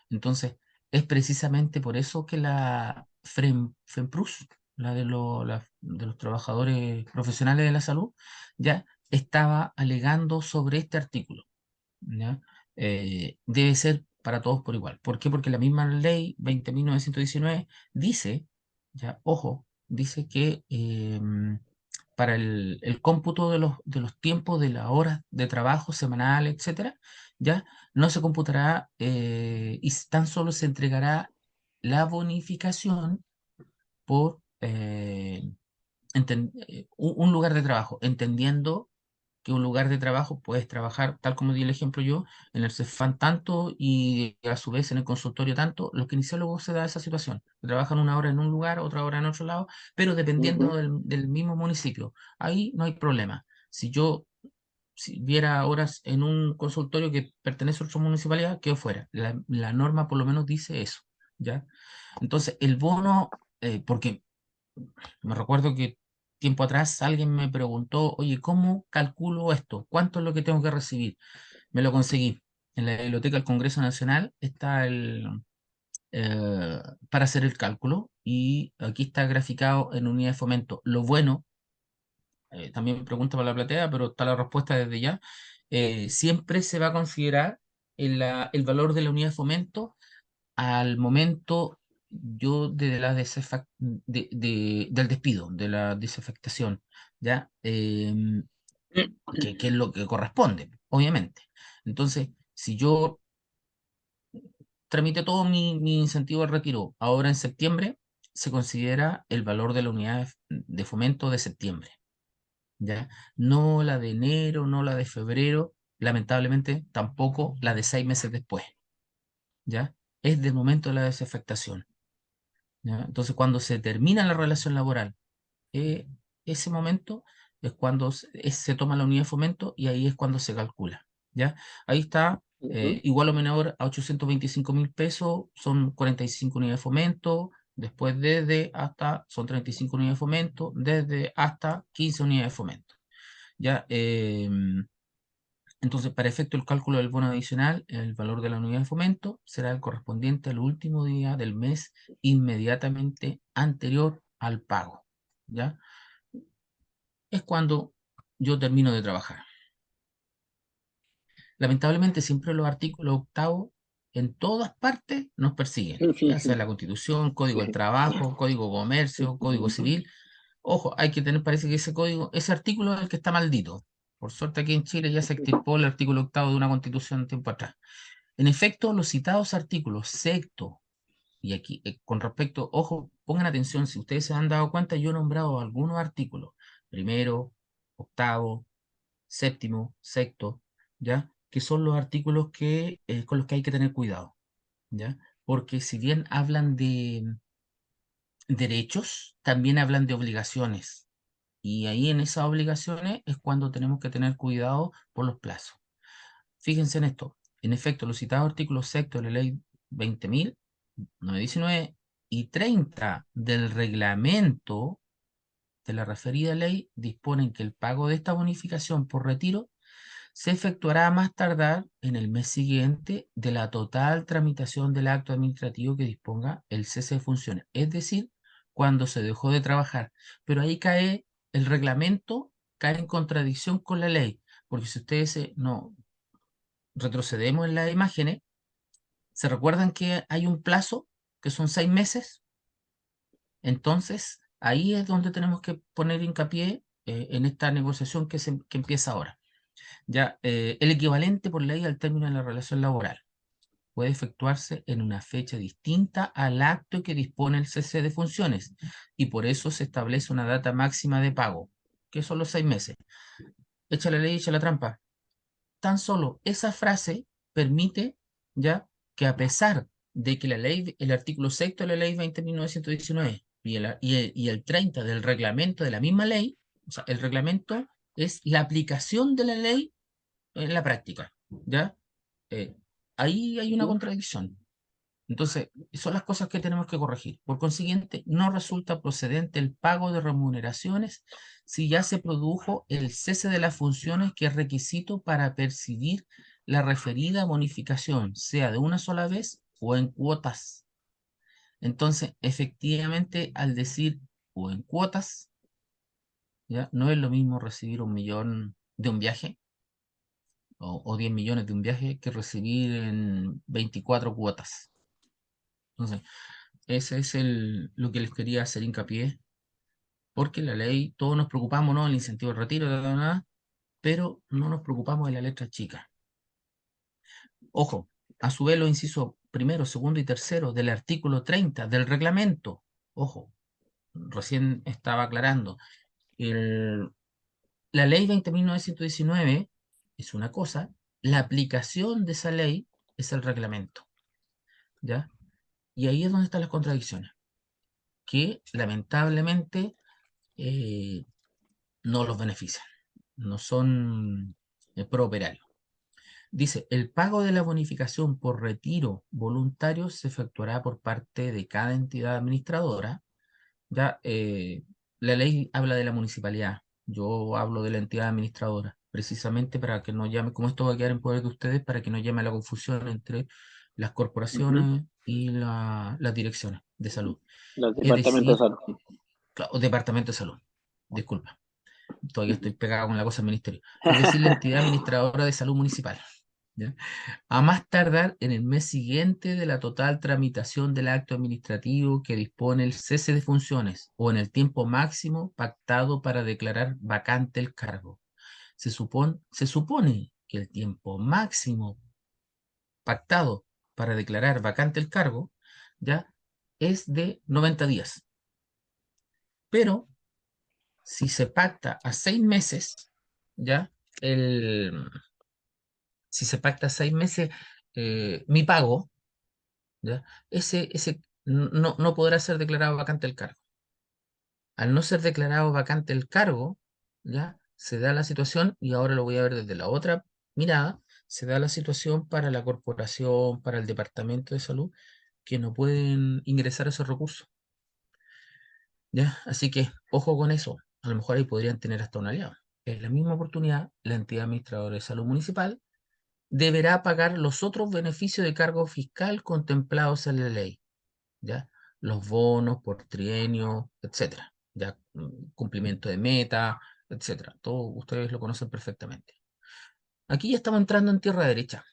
Entonces, es precisamente por eso que la FEMPRUS, de los trabajadores profesionales de la salud, ya estaba alegando sobre este artículo. ¿Ya? Debe ser para todos por igual. ¿Por qué? Porque la misma ley 20.919 dice, ya, ojo, dice que para el cómputo de los tiempos de las horas de trabajo semanal, etcétera, ya no se computará y tan solo se entregará la bonificación por un lugar de trabajo, entendiendo que un lugar de trabajo puedes trabajar, tal como di el ejemplo yo, en el Cefam tanto y a su vez en el consultorio tanto. Los kinesiólogos se da esa situación, que trabajan una hora en un lugar, otra hora en otro lado, pero dependiendo Ujú. del mismo municipio. Ahí no hay problema. Si viera horas en un consultorio que pertenece a otra municipalidad, quedo fuera. La norma por lo menos dice eso, ¿ya? Entonces, el bono, porque me recuerdo que tiempo atrás alguien me preguntó, oye, ¿cómo calculo esto? ¿Cuánto es lo que tengo que recibir? Me lo conseguí. En la biblioteca del Congreso Nacional está para hacer el cálculo y aquí está graficado en unidad de fomento. Lo bueno, también me pregunta para la platea, pero está la respuesta desde ya, siempre se va a considerar el valor de la unidad de fomento al momento yo de del despido, de la desafectación, ¿ya? Que es lo que corresponde, obviamente. Entonces, si yo tramité todo mi incentivo al retiro ahora en septiembre, se considera el valor de la unidad de fomento de septiembre, ¿ya? No la de enero, no la de febrero, lamentablemente tampoco la de 6 meses después, ¿ya? Es del momento de la desafectación. ¿Ya? Entonces, cuando se termina la relación laboral, eh, ese momento es cuando se toma la unidad de fomento y ahí es cuando se calcula. ¿Ya? Ahí está, Ujú. igual o menor a 825.000 pesos, son 45 unidades de fomento, después desde hasta, son 35 unidades de fomento, desde hasta 15 unidades de fomento. ¿Ya? Entonces, para efecto del cálculo del bono adicional, el valor de la unidad de fomento será el correspondiente al último día del mes inmediatamente anterior al pago. ¿Ya? Es cuando yo termino de trabajar. Lamentablemente, siempre los artículos octavos en todas partes nos persiguen, ya sea la Constitución, Código del Trabajo, Código de Comercio, Código Civil. Ojo, hay que tener, parece que ese artículo es el que está maldito. Por suerte aquí en Chile ya se extirpó el artículo octavo de una constitución tiempo atrás. En efecto, los citados artículos, sexto, y aquí con respecto, ojo, pongan atención, si ustedes se han dado cuenta, yo he nombrado algunos artículos. primero, octavo, séptimo, sexto, ¿ya? Que son los artículos con los que hay que tener cuidado, ¿ya? Porque si bien hablan de derechos, también hablan de obligaciones. Y ahí en esas obligaciones es cuando tenemos que tener cuidado por los plazos. Fíjense en esto. En efecto, los citados artículos sexto de la ley 20.919 y 30 del reglamento de la referida ley disponen que el pago de esta bonificación por retiro se efectuará a más tardar en el mes siguiente de la total tramitación del acto administrativo que disponga el cese de funciones, es decir, cuando se dejó de trabajar. Pero ahí cae el reglamento, cae en contradicción con la ley, porque si ustedes no retrocedemos en las imágenes, ¿se recuerdan que hay un plazo que son 6 meses? Entonces, ahí es donde tenemos que poner hincapié en esta negociación que empieza ahora. Ya, el equivalente por ley al término de la relación laboral puede efectuarse en una fecha distinta al acto que dispone el cese de funciones y por eso se establece una data máxima de pago, que son los 6 meses. Echa la ley, echa la trampa. Tan solo esa frase permite ya que a pesar de que la ley, el artículo sexto de la ley 20.919 y el 30 del reglamento de la misma ley, o sea, el reglamento es la aplicación de la ley en la práctica, ¿ya? Eh, Ahí hay una Ujú. contradicción. Entonces, son las cosas que tenemos que corregir. Por consiguiente, no resulta procedente el pago de remuneraciones si ya se produjo el cese de las funciones que es requisito para percibir la referida bonificación, sea de una sola vez o en cuotas. Entonces, efectivamente, al decir o en cuotas, ¿ya? No es lo mismo recibir 1 millón de un viaje o 10 millones de un viaje que recibir en 24 cuotas. Entonces, ese es lo que les quería hacer hincapié, porque la ley, todos nos preocupamos, ¿no? El incentivo de retiro, pero no nos preocupamos de la letra chica. Ojo, a su vez los incisos primero, segundo y tercero del artículo 30 del reglamento, ojo, recién estaba aclarando, el- la ley 20.919 es una cosa, la aplicación de esa ley es el reglamento, ¿ya? Y ahí es donde están las contradicciones, que lamentablemente eh, no los benefician, no son prooperarios. Dice, el pago de la bonificación por retiro voluntario se efectuará por parte de cada entidad administradora. Ya, la ley habla de la municipalidad, yo hablo de la entidad administradora, precisamente para que no llame, como esto va a quedar en poder de ustedes, para que no llame a la confusión entre las Ujú. corporaciones y las direcciones de salud. Los Es departamentos decir, de salud. claro, departamento de salud, disculpa. Todavía estoy pegado con la cosa del ministerio, es decir, la entidad administradora de salud municipal, ¿ya? A más tardar en el mes siguiente de la total tramitación del acto administrativo que dispone el cese de funciones o en el tiempo máximo pactado para declarar vacante el cargo. Se supone que el tiempo máximo pactado para declarar vacante el cargo ya es de 90 días, pero si se pacta a 6 meses, ¿ya? El, si se pacta a 6 meses, mi pago, ¿ya? Ese no podrá ser declarado vacante el cargo. Al no ser declarado vacante el cargo, ¿ya? Se da la situación, y ahora lo voy a ver desde la otra mirada, se da la situación para la corporación, para el departamento de salud, que no pueden ingresar esos recursos, ¿ya? Así que, ojo con eso. A lo mejor ahí podrían tener hasta un aliado. En la misma oportunidad, la entidad administradora de salud municipal deberá pagar los otros beneficios de cargo fiscal contemplados en la ley, ¿ya? Los bonos por trienio, etcétera, ¿ya? Cumplimiento de meta, etcétera. Todo ustedes lo conocen perfectamente. Aquí ya estamos entrando en tierra derecha.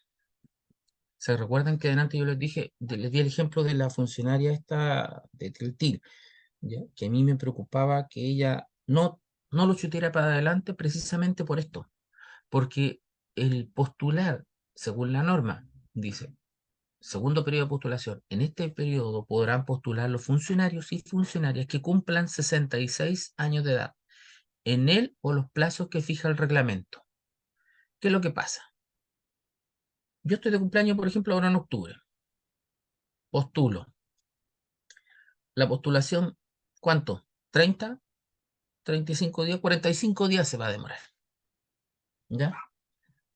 ¿Se recuerdan que delante yo les dije, les di el ejemplo de la funcionaria esta de Tiltil, ¿ya? Que a mí me preocupaba que ella no lo chutiera para adelante precisamente por esto, porque el postular, según la norma, dice, segundo periodo de postulación, en este periodo podrán postular los funcionarios y funcionarias que cumplan 66 años de edad. en él o los plazos que fija el reglamento. ¿Qué es lo que pasa? Yo estoy de cumpleaños, por ejemplo, ahora en octubre. Postulo. La postulación, ¿cuánto? ¿30? ¿35 días? 45 días se va a demorar. ¿Ya?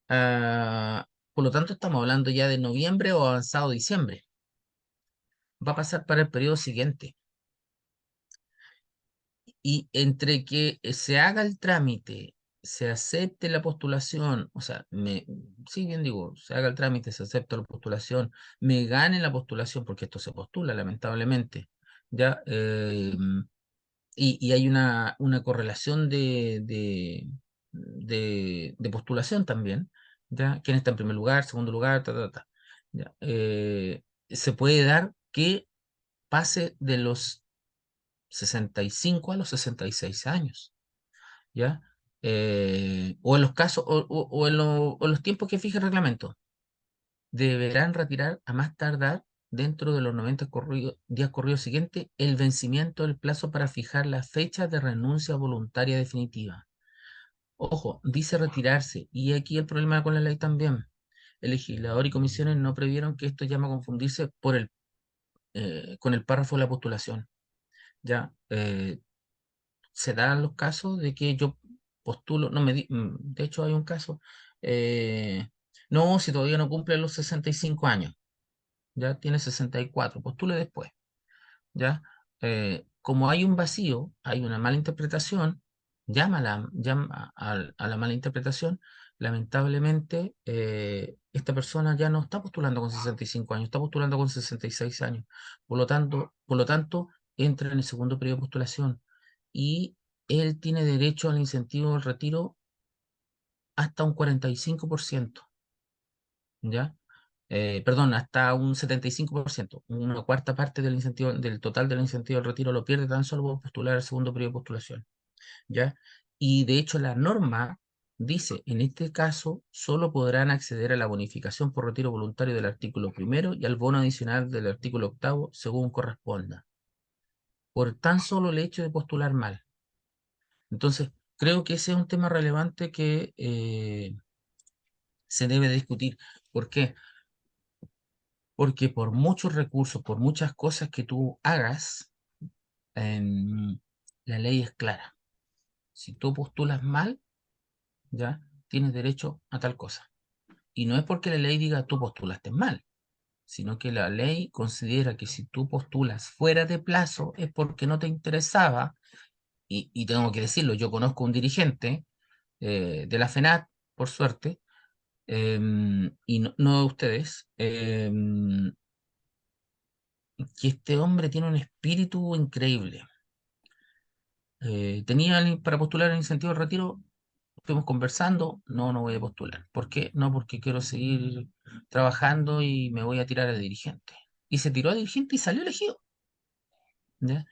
Ah, por lo tanto, estamos hablando ya de noviembre o avanzado diciembre. Va a pasar para el periodo siguiente. Y entre que se haga el trámite, se acepte la postulación, o sea, sí, bien digo, se haga el trámite, se acepta la postulación, me gane la postulación, porque esto se postula, lamentablemente, ya, y hay una correlación de postulación también, ya, quién está en primer lugar, segundo lugar, ya, se puede dar que pase de los 65 a los 66 años, ¿ya? O en los casos, o en los tiempos que fija el reglamento, deberán retirar a más tardar dentro de los 90 días corridos siguientes el vencimiento del plazo para fijar la fecha de renuncia voluntaria definitiva. Ojo, dice retirarse, y aquí el problema con la ley también. El legislador y comisiones no previeron que esto llama a confundirse con el párrafo de la postulación. Ya, se dan los casos de que yo postulo, no de hecho hay un caso, no, si todavía no cumple los 65 años, ya tiene 64, postule después, ¿ya? Como hay un vacío, hay una mala interpretación, llama a la mala interpretación, lamentablemente esta persona ya no está postulando con 65 años, está postulando con 66 años, por lo tanto entra en el segundo periodo de postulación y él tiene derecho al incentivo del retiro hasta un 45%, ¿ya? Perdón, hasta un 75%, una cuarta parte del incentivo, del total del incentivo del retiro lo pierde tan solo por postular al segundo periodo de postulación, ¿ya? Y de hecho la norma dice, en este caso, solo podrán acceder a la bonificación por retiro voluntario del artículo primero y al bono adicional del artículo octavo, según corresponda, por tan solo el hecho de postular mal. Entonces, creo que ese es un tema relevante que se debe discutir. ¿Por qué? Porque por muchos recursos, por muchas cosas que tú hagas, la ley es clara. Si tú postulas mal, ya tienes derecho a tal cosa. Y no es porque la ley diga tú postulaste mal, sino que la ley considera que si tú postulas fuera de plazo es porque no te interesaba, y tengo que decirlo, yo conozco un dirigente de la FENAT, por suerte, y no de ustedes, que este hombre tiene un espíritu increíble. Tenía para postular el incentivo al retiro, estuvimos conversando, no voy a postular. ¿Por qué? No, porque quiero seguir trabajando y me voy a tirar a dirigente. Y se tiró a dirigente y salió elegido, ¿ya?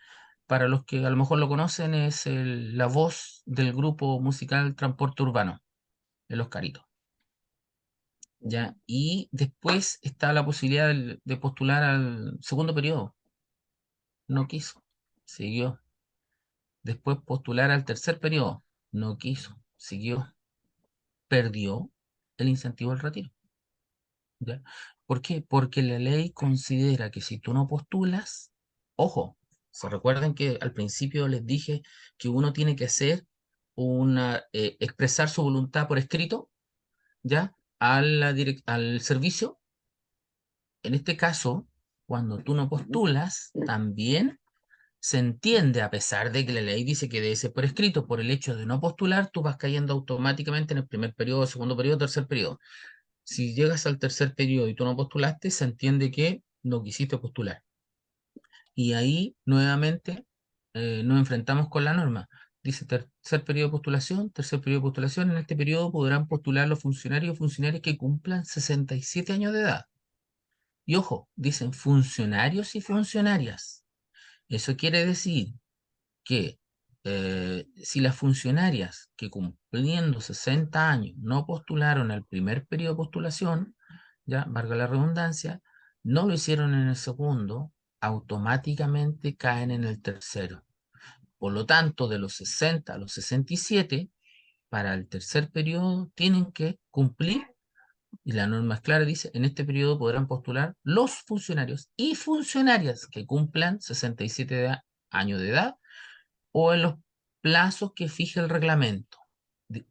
Para los que a lo mejor lo conocen, es la voz del grupo musical Transporte Urbano, el Oscarito, ¿ya? Y después está la posibilidad de postular al segundo periodo. No quiso, siguió. Después postular al tercer periodo. No quiso, siguió. Perdió el incentivo al retiro, ¿ya? ¿Por qué? Porque la ley considera que si tú no postulas, ojo, se recuerden que al principio les dije que uno tiene que hacer expresar su voluntad por escrito, ¿ya? Al servicio. En este caso, cuando tú no postulas, también se entiende, a pesar de que la ley dice que debe ser por escrito, por el hecho de no postular, tú vas cayendo automáticamente en el primer periodo, segundo periodo, tercer periodo. Si llegas al tercer periodo y tú no postulaste, se entiende que no quisiste postular. Y ahí, nuevamente, nos enfrentamos con la norma. Dice tercer periodo de postulación, tercer periodo de postulación. En este periodo podrán postular los funcionarios y funcionarias que cumplan 67 años de edad. Y ojo, dicen funcionarios y funcionarias. Eso quiere decir que si las funcionarias que cumpliendo 60 años no postularon al primer periodo de postulación, ya, valga la redundancia, no lo hicieron en el segundo, automáticamente caen en el tercero. Por lo tanto, de los 60 a los 67, para el tercer periodo tienen que cumplir, y la norma es clara, dice, en este periodo podrán postular los funcionarios y funcionarias que cumplan 67 años de edad o en los plazos que fije el reglamento.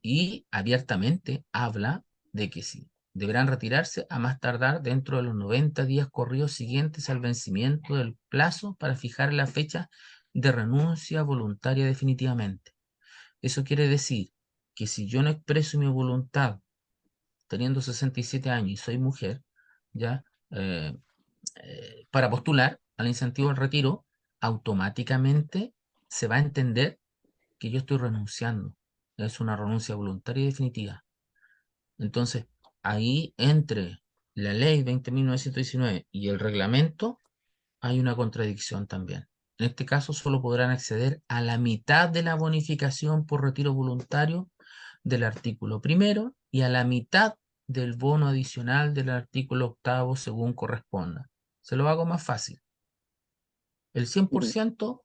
Y abiertamente habla de que sí, deberán retirarse a más tardar dentro de los 90 días corridos siguientes al vencimiento del plazo para fijar la fecha de renuncia voluntaria definitivamente. Eso quiere decir que si yo no expreso mi voluntad teniendo 67 años y soy mujer, ya, eh, para postular al incentivo al retiro, automáticamente se va a entender que yo estoy renunciando. Es una renuncia voluntaria y definitiva. Entonces, ahí entre la ley 20.919 y el reglamento hay una contradicción también. En este caso, solo podrán acceder a la mitad de la bonificación por retiro voluntario del artículo primero y a la mitad del bono adicional del artículo octavo según corresponda. Se lo hago más fácil. El 100%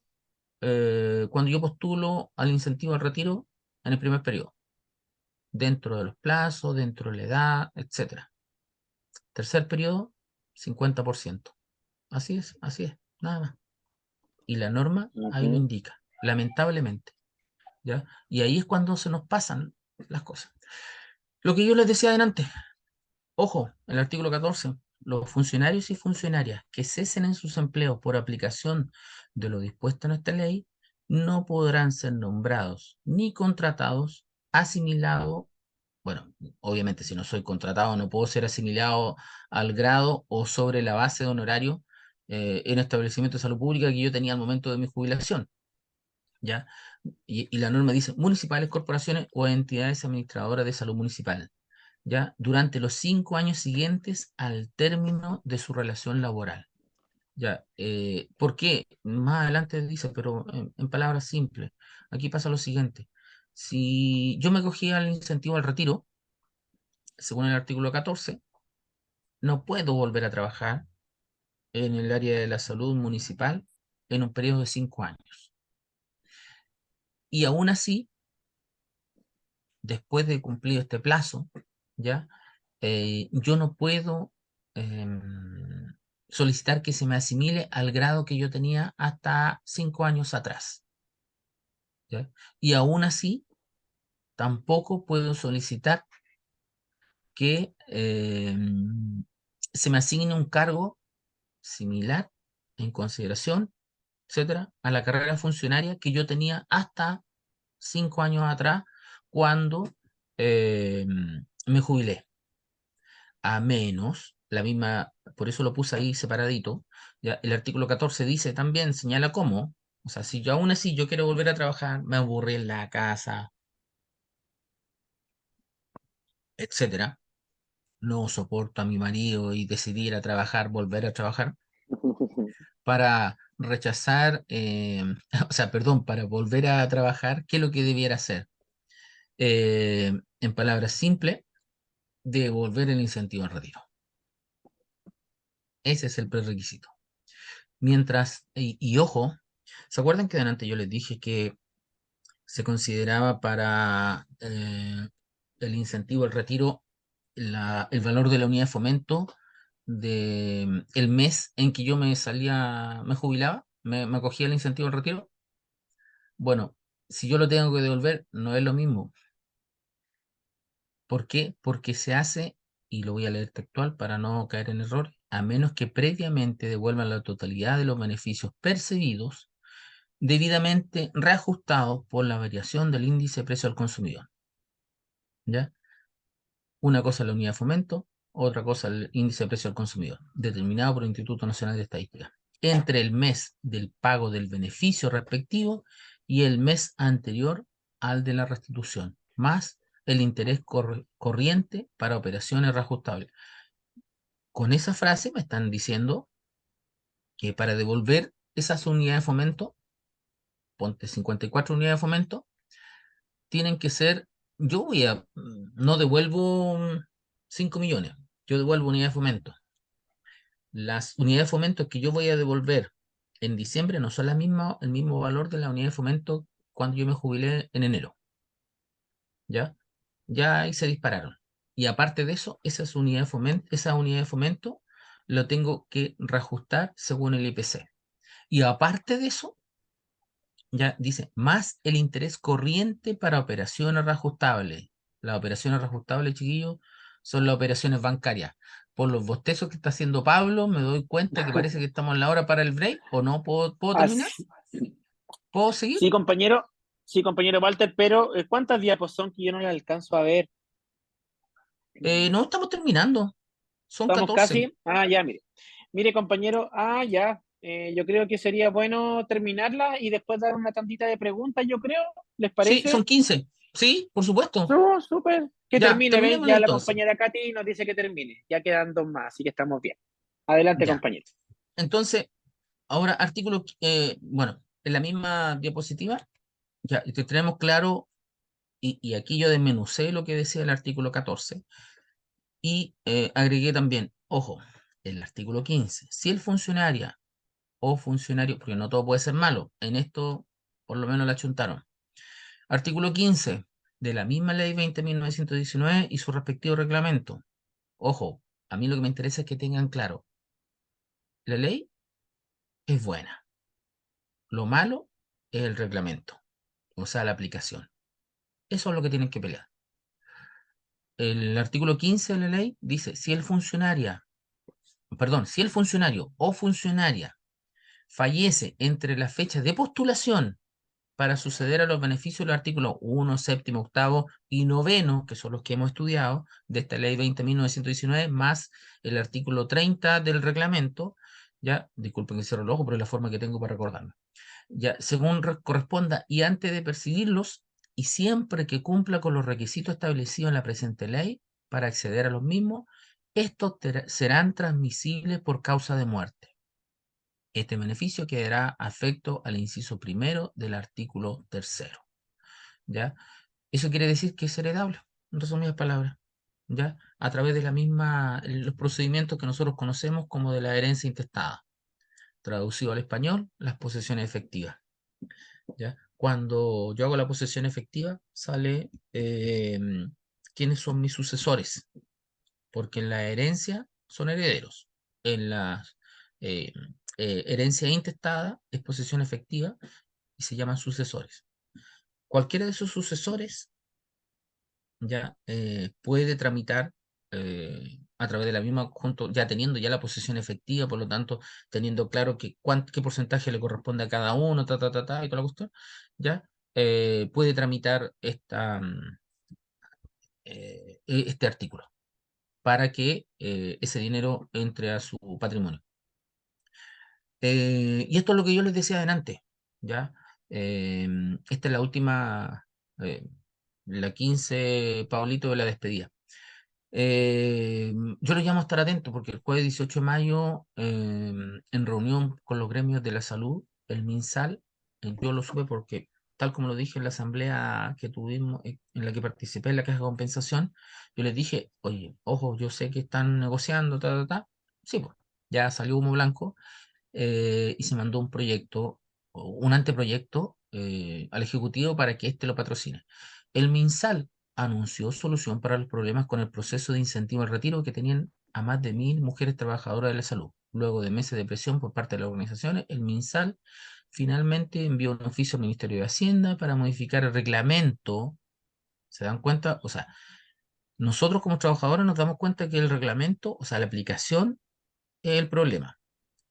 cuando yo postulo al incentivo al retiro en el primer periodo, dentro de los plazos, dentro de la edad, etcétera. Tercer periodo, 50%. Así es, nada más. Y la norma ahí lo indica, lamentablemente, ¿ya? Y ahí es cuando se nos pasan las cosas. Lo que yo les decía adelante, ojo, el artículo 14, los funcionarios y funcionarias que cesen en sus empleos por aplicación de lo dispuesto en esta ley no podrán ser nombrados ni contratados, asimilados. Bueno, obviamente si no soy contratado no puedo ser asimilado al grado o sobre la base de honorario en establecimiento de salud pública que yo tenía al momento de mi jubilación, ¿ya? Y la norma dice municipales, corporaciones o entidades administradoras de salud municipal, ¿ya? Durante los 5 años siguientes al término de su relación laboral, ¿ya? ¿Por qué? Más adelante dice, pero en palabras simples, aquí pasa lo siguiente. Si yo me cogía el incentivo al retiro, según el artículo 14, no puedo volver a trabajar en el área de la salud municipal en un periodo de 5 años. Y aún así, después de cumplir este plazo, ¿ya? Yo no puedo solicitar que se me asimile al grado que yo tenía hasta 5 años atrás, ¿ya? Y aún así, tampoco puedo solicitar que se me asigne un cargo similar en consideración, etcétera, a la carrera funcionaria que yo tenía hasta 5 años atrás cuando eh, me jubilé. A menos, la misma, por eso lo puse ahí separadito, ya, el artículo 14 dice también, señala cómo, o sea, si yo aún así yo quiero volver a trabajar, me aburrí en la casa, etcétera, no soporto a mi marido y decidí ir a trabajar, volver a trabajar, para rechazar, o sea, perdón, para volver a trabajar, ¿qué es lo que debiera hacer? En palabras simples, devolver el incentivo al retiro. Ese es el prerequisito. Mientras, y ojo, ¿se acuerdan que delante yo les dije que se consideraba para el incentivo al retiro el valor de la unidad de fomento de el mes en que yo me salía, me jubilaba, me acogía el incentivo al retiro? Bueno, si yo lo tengo que devolver, no es lo mismo. ¿Por qué? Porque se hace, y lo voy a leer textual para no caer en error, a menos que previamente devuelvan la totalidad de los beneficios percibidos debidamente reajustados por la variación del índice de precio al consumidor. ¿Ya? Una cosa es la unidad de fomento, otra cosa el índice de precio al consumidor, determinado por el Instituto Nacional de Estadística, entre el mes del pago del beneficio respectivo y el mes anterior al de la restitución, más el interés corriente para operaciones reajustables. Con esa frase me están diciendo que para devolver esas unidades de fomento, ponte 54 unidades de fomento, tienen que ser, no devuelvo 5 millones, yo devuelvo unidades de fomento. Las unidades de fomento que yo voy a devolver en diciembre no son el mismo valor de la unidad de fomento cuando yo me jubilé en enero, ¿ya? Ya ahí se dispararon. Y aparte de eso, esa unidad de fomento lo tengo que reajustar según el IPC. Y aparte de eso, ya dice, más el interés corriente para operaciones reajustables. Las operaciones reajustables, chiquillos, son las operaciones bancarias. Por los bostezos que está haciendo Pablo, me doy cuenta que parece que estamos en la hora para el break, ¿o no? ¿Puedo terminar? Así, ¿Puedo seguir? sí, compañero, sí, compañero Walter, pero ¿cuántas diapos son que yo no las alcanzo a ver? No estamos terminando. Son Estamos 14. casi. Ah, ya, mire. Mire, compañero, ya. Yo creo que sería bueno terminarla y después dar una tantita de preguntas, yo creo. ¿Les Sí, son parece? 15. Sí, por supuesto. No, súper. Que Ya, termine, ¿ven? terminémoslo Ya la entonces. compañera Katy nos dice que termine. Ya quedan dos más, así que estamos bien. Adelante, Ya. compañero. Entonces, ahora bueno, en la misma diapositiva, ya que tenemos claro, y aquí yo desmenucé lo que decía el artículo 14 y agregué también, ojo, el artículo 15. Si el funcionaria o funcionario, porque no todo puede ser malo, en esto por lo menos la chuntaron. Artículo 15 de la misma ley 20.919 y su respectivo reglamento. Ojo, a mí lo que me interesa es que tengan claro, la ley es buena, lo malo es el reglamento, o sea, la aplicación. Eso es lo que tienen que pelear. El artículo 15 de la ley dice, si el funcionario o funcionaria fallece entre las fechas de postulación para suceder a los beneficios de los artículos 1, séptimo, octavo y noveno, que son los que hemos estudiado, de esta ley 20.919, más el artículo 30 del reglamento, ya, disculpen que cierro el ojo, pero es la forma que tengo para recordarme, ya, según corresponda y antes de perseguirlos, y siempre que cumpla con los requisitos establecidos en la presente ley para acceder a los mismos, estos serán transmisibles por causa de muerte. Este beneficio quedará afecto al inciso primero del artículo tercero, ¿ya? Eso quiere decir que es heredable, en resumidas palabras, ¿ya? A través de los procedimientos que nosotros conocemos como de la herencia intestada, traducido al español, las posesiones efectivas, ¿ya? Cuando yo hago la posesión efectiva, sale quiénes son mis sucesores, porque en la herencia son herederos, en la eh, herencia intestada es posesión efectiva y se llaman sucesores. Cualquiera de sus sucesores ya puede tramitar a través de la misma, ya teniendo ya la posesión efectiva, por lo tanto, teniendo claro qué porcentaje le corresponde a cada uno, y toda la cuestión, ya puede tramitar este artículo para que ese dinero entre a su patrimonio. Y esto es lo que yo les decía adelante, ¿ya? Esta es la última, eh, la 15 Paulito, de la despedida. Yo les llamo a estar atentos porque el jueves 18 de mayo, en reunión con los gremios de la salud, el MinSal, yo lo supe porque, tal como lo dije en la asamblea que tuvimos, en la que participé en la caja de compensación, yo les dije, oye, ojo, yo sé que están negociando, Sí, pues, ya salió humo blanco y se mandó un proyecto, o un anteproyecto al Ejecutivo para que éste lo patrocine. El MinSal anunció solución para los problemas con el proceso de incentivo al retiro que tenían a más de 1.000 mujeres trabajadoras de la salud. Luego de meses de presión por parte de las organizaciones, el MinSal finalmente envió un oficio al Ministerio de Hacienda para modificar el reglamento. ¿Se dan cuenta? O sea, nosotros como trabajadores nos damos cuenta que el reglamento, o sea, la aplicación es el problema,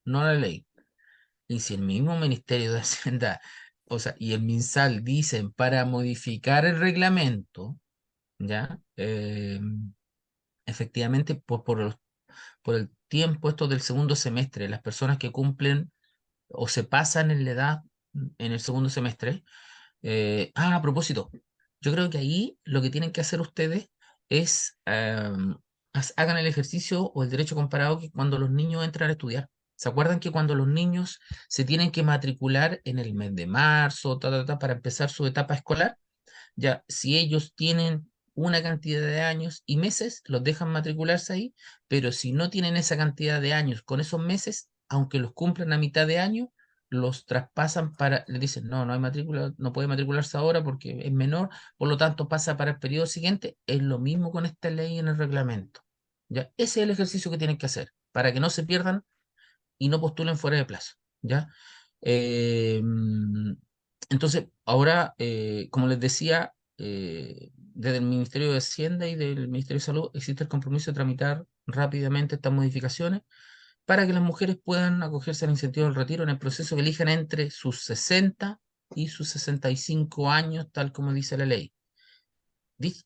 no la ley. Y si el mismo Ministerio de Hacienda, o sea, y el MinSal dicen para modificar el reglamento, ¿ya? Efectivamente, por el tiempo esto del segundo semestre, las personas que cumplen o se pasan en la edad en el segundo semestre. A propósito, yo creo que ahí lo que tienen que hacer ustedes es hagan el ejercicio o el derecho comparado que cuando los niños entran a estudiar. ¿Se acuerdan que cuando los niños se tienen que matricular en el mes de marzo, para empezar su etapa escolar? Ya, si ellos tienen una cantidad de años y meses, los dejan matricularse ahí, pero si no tienen esa cantidad de años con esos meses, aunque los cumplan a mitad de año, los traspasan para, le dicen, no, no hay matrícula, no puede matricularse ahora porque es menor, por lo tanto pasa para el periodo siguiente. Es lo mismo con esta ley en el reglamento. ¿Ya? Ese es el ejercicio que tienen que hacer, para que no se pierdan y no postulen fuera de plazo. ¿Ya? Entonces, ahora, como les decía, desde el Ministerio de Hacienda y del Ministerio de Salud existe el compromiso de tramitar rápidamente estas modificaciones para que las mujeres puedan acogerse al incentivo del retiro en el proceso que elijan entre sus 60 y sus 65 años, tal como dice la ley.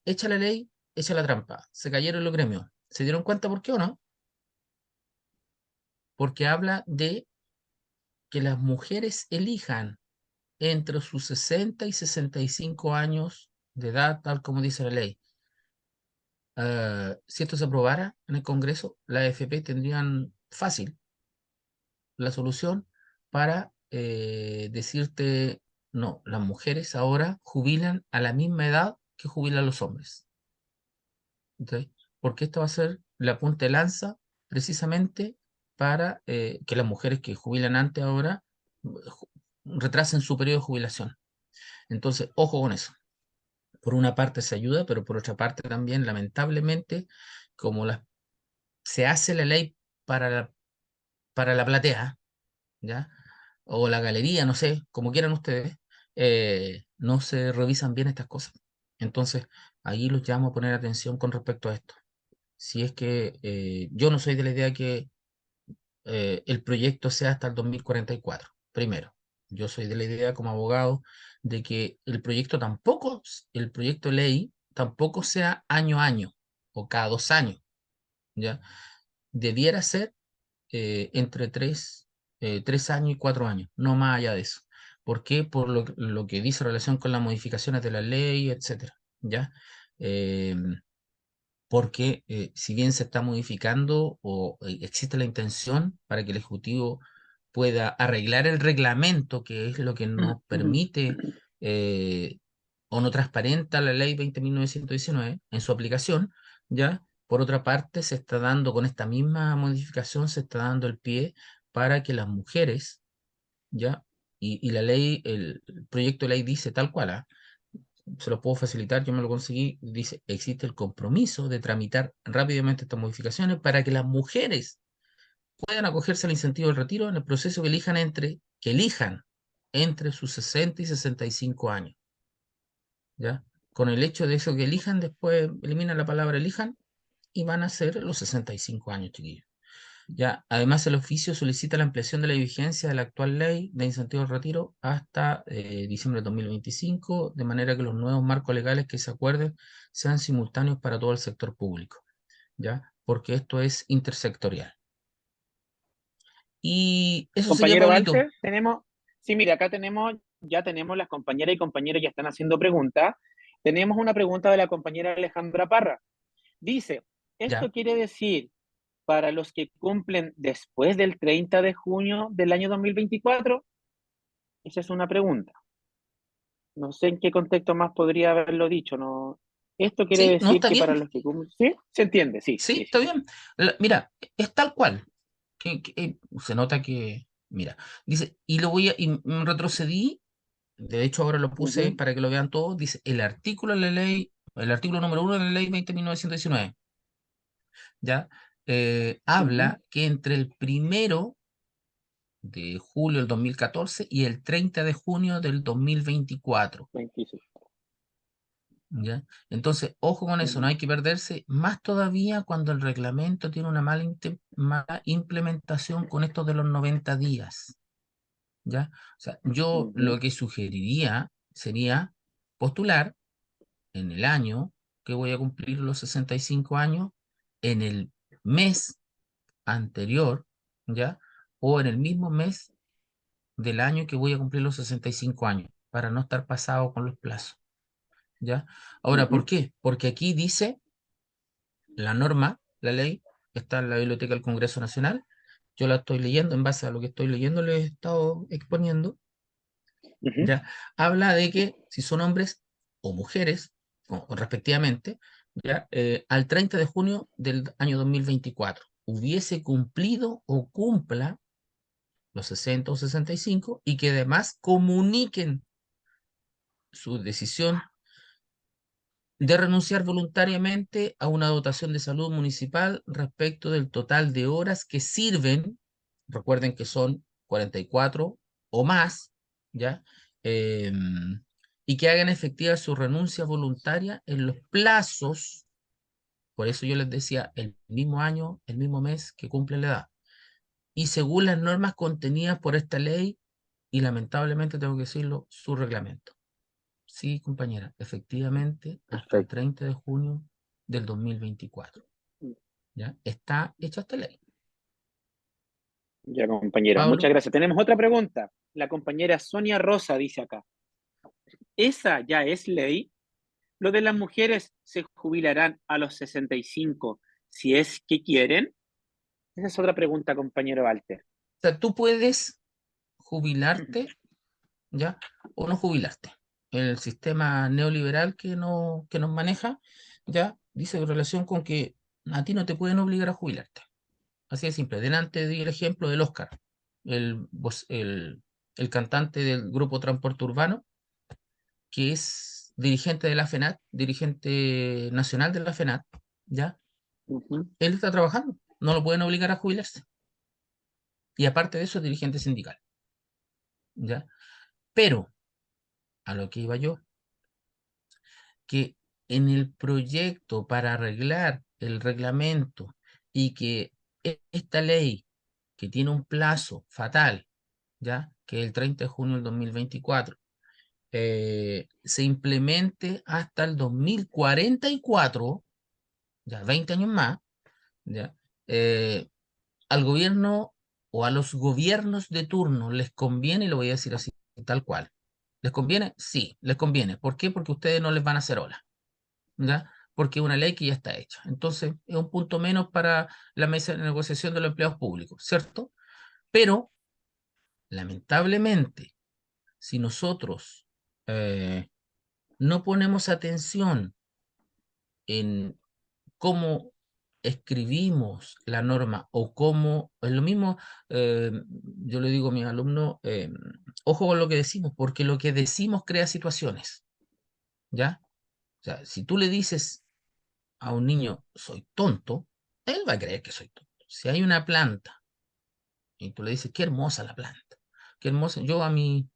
Echa la ley, echa la trampa. Se cayeron los gremios. ¿Se dieron cuenta por qué o no? Porque habla de que las mujeres elijan entre sus 60 y 65 años de edad, tal como dice la ley. Si esto se aprobara en el Congreso, la AFP tendrían fácil la solución para decirte, no, las mujeres ahora jubilan a la misma edad que jubilan los hombres. ¿Ok? Porque esto va a ser la punta de lanza precisamente para que las mujeres que jubilan antes ahora retrasen su periodo de jubilación. Entonces, ojo con eso. Por una parte se ayuda, pero por otra parte también, lamentablemente, como se hace la ley para la platea, ¿ya? O la galería, no sé, como quieran ustedes, no se revisan bien estas cosas. Entonces, ahí los llamo a poner atención con respecto a esto. Si es que yo no soy de la idea que el proyecto sea hasta el 2044. Primero, yo soy de la idea como abogado de que el proyecto tampoco, el proyecto de ley tampoco sea año a año o cada 2 años, ¿ya? Debiera ser entre 3 años y 4 años, no más allá de eso. ¿Por qué? Por lo que dice en relación con las modificaciones de la ley, etcétera, ¿ya? Porque si bien se está modificando o existe la intención para que el Ejecutivo pueda arreglar el reglamento, que es lo que nos permite o no transparenta la ley 20.919 en su aplicación, ¿ya? Por otra parte, se está dando, con esta misma modificación, se está dando el pie para que las mujeres, ¿ya? Y la ley, el proyecto de ley dice tal cual, ¿ah? Se lo puedo facilitar, yo me lo conseguí, dice, existe el compromiso de tramitar rápidamente estas modificaciones para que las mujeres puedan acogerse al incentivo del retiro en el proceso que elijan entre sus 60 y 65 años, ¿ya? Con el hecho de eso que elijan, después eliminan la palabra elijan y van a ser los 65 años, chiquillos. Ya, además, el oficio solicita la ampliación de la vigencia de la actual ley de incentivo al retiro hasta diciembre de 2025, de manera que los nuevos marcos legales que se acuerden sean simultáneos para todo el sector público, ¿ya? Porque esto es intersectorial. Y eso sería, Compañero Pablito. Walter, sí, mira, acá ya tenemos las compañeras y compañeros ya están haciendo preguntas. Tenemos una pregunta de la compañera Alejandra Parra. Dice, Ya. ¿esto quiere decir para los que cumplen después del 30 de junio del año 2024? Esa es una pregunta. No sé en qué contexto más podría haberlo dicho, ¿no? Esto quiere Sí, no, decir está que para bien. los que cumplen... ¿Sí? ¿Se entiende? Sí, Sí, sí, está sí, sí. bien. Mira, es tal cual. Se nota que, mira, dice, y retrocedí. De hecho, ahora lo puse Ujú, para que lo vean todos. Dice, el artículo número 1 de la ley 20.919, ¿ya? ujú. Habla que entre el 1 de julio del 2014 y el 30 de junio del 2024, 26. ¿ya? Entonces, ojo con eso, no Ujú, hay que perderse, más todavía cuando el reglamento tiene una mala implementación con esto de los 90 días, ¿ya? O sea, yo ujú, lo que sugeriría sería postular en el año que voy a cumplir los 65 años, en el mes anterior, ¿ya? O en el mismo mes del año que voy a cumplir los 65 años, para no estar pasado con los plazos, ¿ya? Ahora, ¿por ujú. qué? Porque aquí dice la norma, la ley, está en la Biblioteca del Congreso Nacional, yo la estoy leyendo, en base a lo que estoy leyendo, le he estado exponiendo, Ujú, ¿ya? Habla de que si son hombres o mujeres, o respectivamente, ¿ya? Al 30 de junio del año 2024 hubiese cumplido o cumpla los 60 o 65, y que además comuniquen su decisión de renunciar voluntariamente a una dotación de salud municipal respecto del total de horas que sirven, recuerden que son 44 o más, ¿ya? Y que hagan efectiva su renuncia voluntaria en los plazos, por eso yo les decía, el mismo año, el mismo mes que cumple la edad, y según las normas contenidas por esta ley, y lamentablemente tengo que decirlo, su reglamento. Sí, compañera, efectivamente, hasta el Perfecto. 30 de junio del 2024. ¿Ya? Está hecha esta ley. Ya, compañero, muchas Pablo, gracias. Tenemos otra pregunta. La compañera Sonia Rosa dice acá, ¿esa ya es ley? ¿Lo de las mujeres se jubilarán a los 65 si es que quieren? Esa es otra pregunta, compañero Walter. o sea, tú puedes jubilarte, ¿ya? O no jubilarte. El sistema neoliberal que nos maneja, ¿ya? Dice en relación con que a ti no te pueden obligar a jubilarte. Así de simple. Delante di el ejemplo del Oscar, el cantante del grupo Transporte Urbano, que es dirigente de la FENAT, dirigente nacional de la FENAT, ¿ya? Ujú. Él está trabajando, no lo pueden obligar a jubilarse. Y aparte de eso, es dirigente sindical, ¿ya? Pero, a lo que iba yo, que en el proyecto para arreglar el reglamento y que esta ley, que tiene un plazo fatal, ¿ya? Que es el 30 de junio del 2024, se implemente hasta el 2044, ya 20 años más, ¿ya? Eh, Al gobierno o a los gobiernos de turno les conviene, y lo voy a decir así, tal cual. ¿Les conviene? Sí, les conviene. ¿Por qué? Porque ustedes no les van a hacer ola, ¿ya? Porque es una ley que ya está hecha. Entonces, es un punto menos para la mesa de negociación de los empleados públicos, ¿cierto? Pero, lamentablemente, si nosotros eh, no ponemos atención en cómo escribimos la norma o cómo, es lo mismo, yo le digo a mis alumnos, ojo con lo que decimos, porque lo que decimos crea situaciones, ¿ya? O sea, si tú le dices a un niño, soy tonto, él va a creer que soy tonto. Si hay una planta y tú le dices, qué hermosa la planta, qué hermosa, yo a mi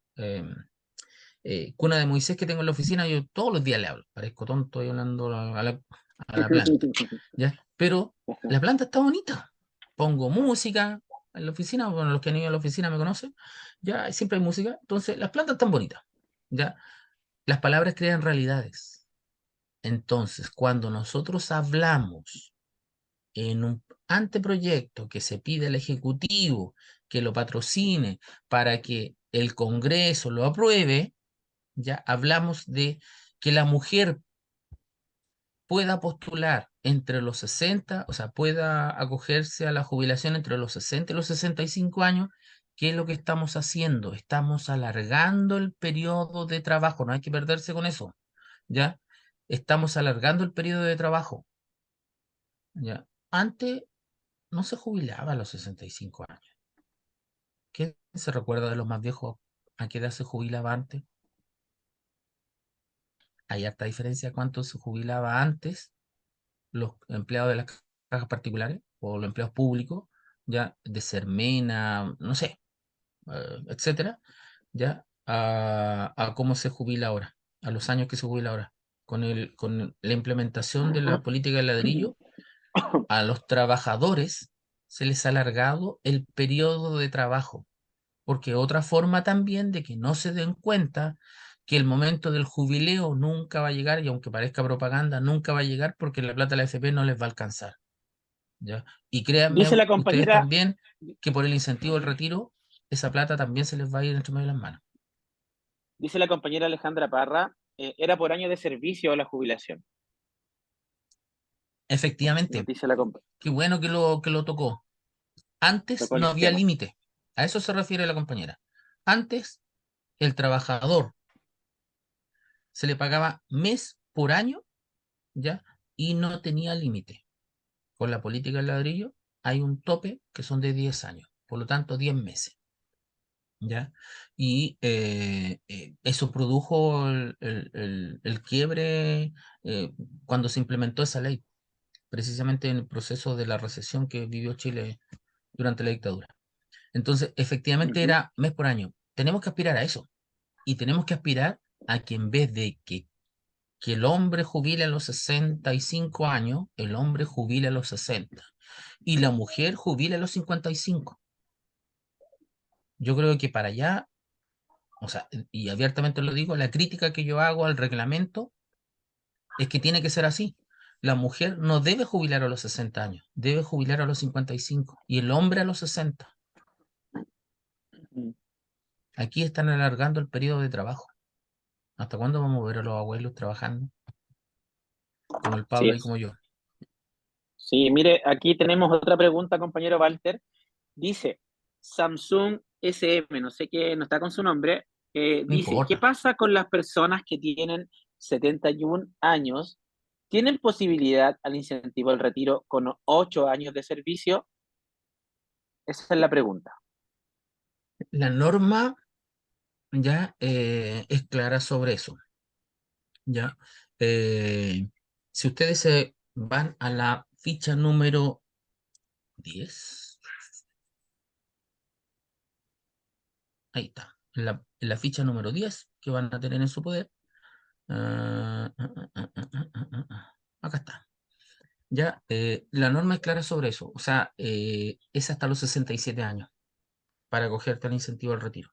cuna de Moisés que tengo en la oficina, yo todos los días le hablo, parezco tonto y hablando a la planta, ¿ya? Pero la planta está bonita. Pongo música en la oficina, bueno, los que han ido a la oficina me conocen, ya siempre hay música, entonces las plantas están bonitas, ¿ya? Las palabras crean realidades. Entonces, cuando nosotros hablamos en un anteproyecto que se pide al Ejecutivo que lo patrocine para que el Congreso lo apruebe, ya hablamos de que la mujer pueda postular entre los 60, o sea, pueda acogerse a la jubilación entre los 60 y los 65 años. ¿Qué es lo que estamos haciendo? Estamos alargando el periodo de trabajo, no hay que perderse con eso, ¿ya? Estamos alargando el periodo de trabajo, ¿ya? Antes no se jubilaba a los 65 años. ¿Quién se recuerda de los más viejos a qué edad se jubilaba antes? Hay harta diferencia cuánto se jubilaba antes los empleados de las cajas particulares o los empleados públicos, ya de Sermena, no sé, etcétera, ya a cómo se jubila ahora, a los años que se jubila ahora. Con la implementación de la política del ladrillo, a los trabajadores se les ha alargado el periodo de trabajo, porque otra forma también de que no se den cuenta que el momento del jubileo nunca va a llegar, y aunque parezca propaganda, nunca va a llegar porque la plata de la AFP no les va a alcanzar. ¿Ya? Y Dice créanme la ustedes compañera, también que por el incentivo del retiro, esa plata también se les va a ir entre medio de las manos. dice la compañera Alejandra Parra, era por año de servicio la jubilación. Nos Efectivamente, dice la compañera. qué bueno que lo tocó. Antes Tocó no el había tema. límite. A eso se refiere la compañera. Antes, el trabajador se le pagaba mes por año, ¿ya? Y no tenía límite. Con la política del ladrillo hay un tope que son de 10 años, por lo tanto 10 meses. ¿ya? Y eso produjo el quiebre cuando se implementó esa ley, precisamente en el proceso de la recesión que vivió Chile durante la dictadura. Entonces, efectivamente Ujú. era mes por año. Tenemos que aspirar a eso y tenemos que aspirar a que en vez de que el hombre jubile a los 65 años, el hombre jubile a los 60 y la mujer jubile a los 55. Yo creo que para allá, o sea, y abiertamente lo digo, la crítica que yo hago al reglamento es que tiene que ser así. La mujer no debe jubilar a los 60 años, debe jubilar a los 55 y el hombre a los 60. Ujú. Aquí están alargando el periodo de trabajo. ¿Hasta cuándo vamos a ver a los abuelos trabajando? Como el Así Pablo y es. como yo. Sí, mire, aquí tenemos otra pregunta, compañero Walter. Dice, Samsung SM, no sé qué, no está con su nombre, No dice, ¿qué importa. pasa con las personas que tienen 71 años? ¿Tienen posibilidad al incentivo al retiro con 8 años de servicio? Esa es la pregunta. La norma ya es clara sobre eso. ¿Ya? Eh, si ustedes se van a la ficha número 10, ahí está, en la ficha número 10 que van a tener en su poder. Acá está. Ya, la norma es clara sobre eso. O sea, es hasta los 67 años para acogerte al incentivo al retiro.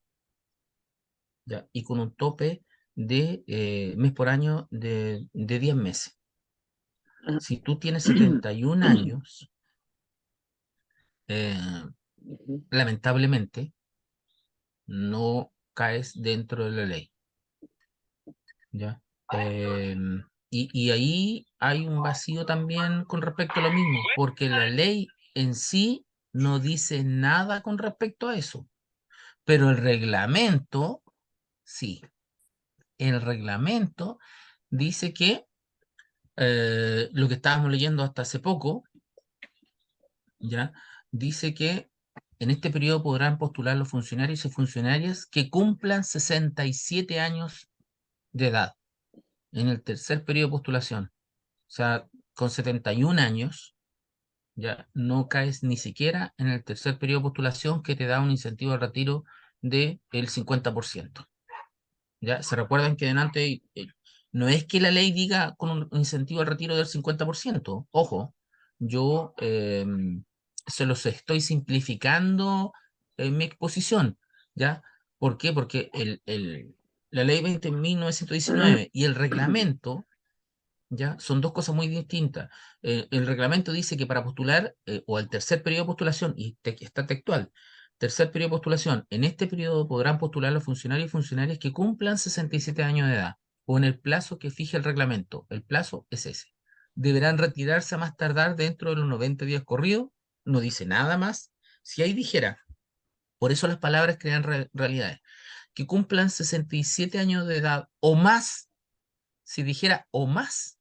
¿Ya? Y con un tope de mes por año de 10 meses. Si tú tienes 71 años, eh, lamentablemente no caes dentro de la ley, ¿ya? Y ahí hay un vacío también con respecto a lo mismo, porque la ley en sí no dice nada con respecto a eso, pero el reglamento, sí, el reglamento dice que lo que estábamos leyendo hasta hace poco, ¿ya? Dice que en este periodo podrán postular los funcionarios y funcionarias que cumplan 67 años de edad en el tercer periodo de postulación. O sea, con 71 años ya no caes ni siquiera en el tercer periodo de postulación que te da un incentivo de retiro del 50%. ¿Ya? Se recuerdan que delante no es que la ley diga con un incentivo al retiro del 50%. Ojo, yo se los estoy simplificando en mi exposición, ¿ya? ¿Por qué? Porque la ley 20.919 y el reglamento, ¿ya? Son dos cosas muy distintas. El reglamento dice que para postular, o el tercer periodo de postulación, y está textual, tercer periodo de postulación, en este periodo podrán postular los funcionarios y funcionarias que cumplan 67 años de edad, o en el plazo que fije el reglamento. El plazo es ese. Deberán retirarse a más tardar dentro de los 90 días corridos, no dice nada más. Si ahí dijera, por eso las palabras crean realidades, que cumplan 67 años de edad o más, si dijera o más,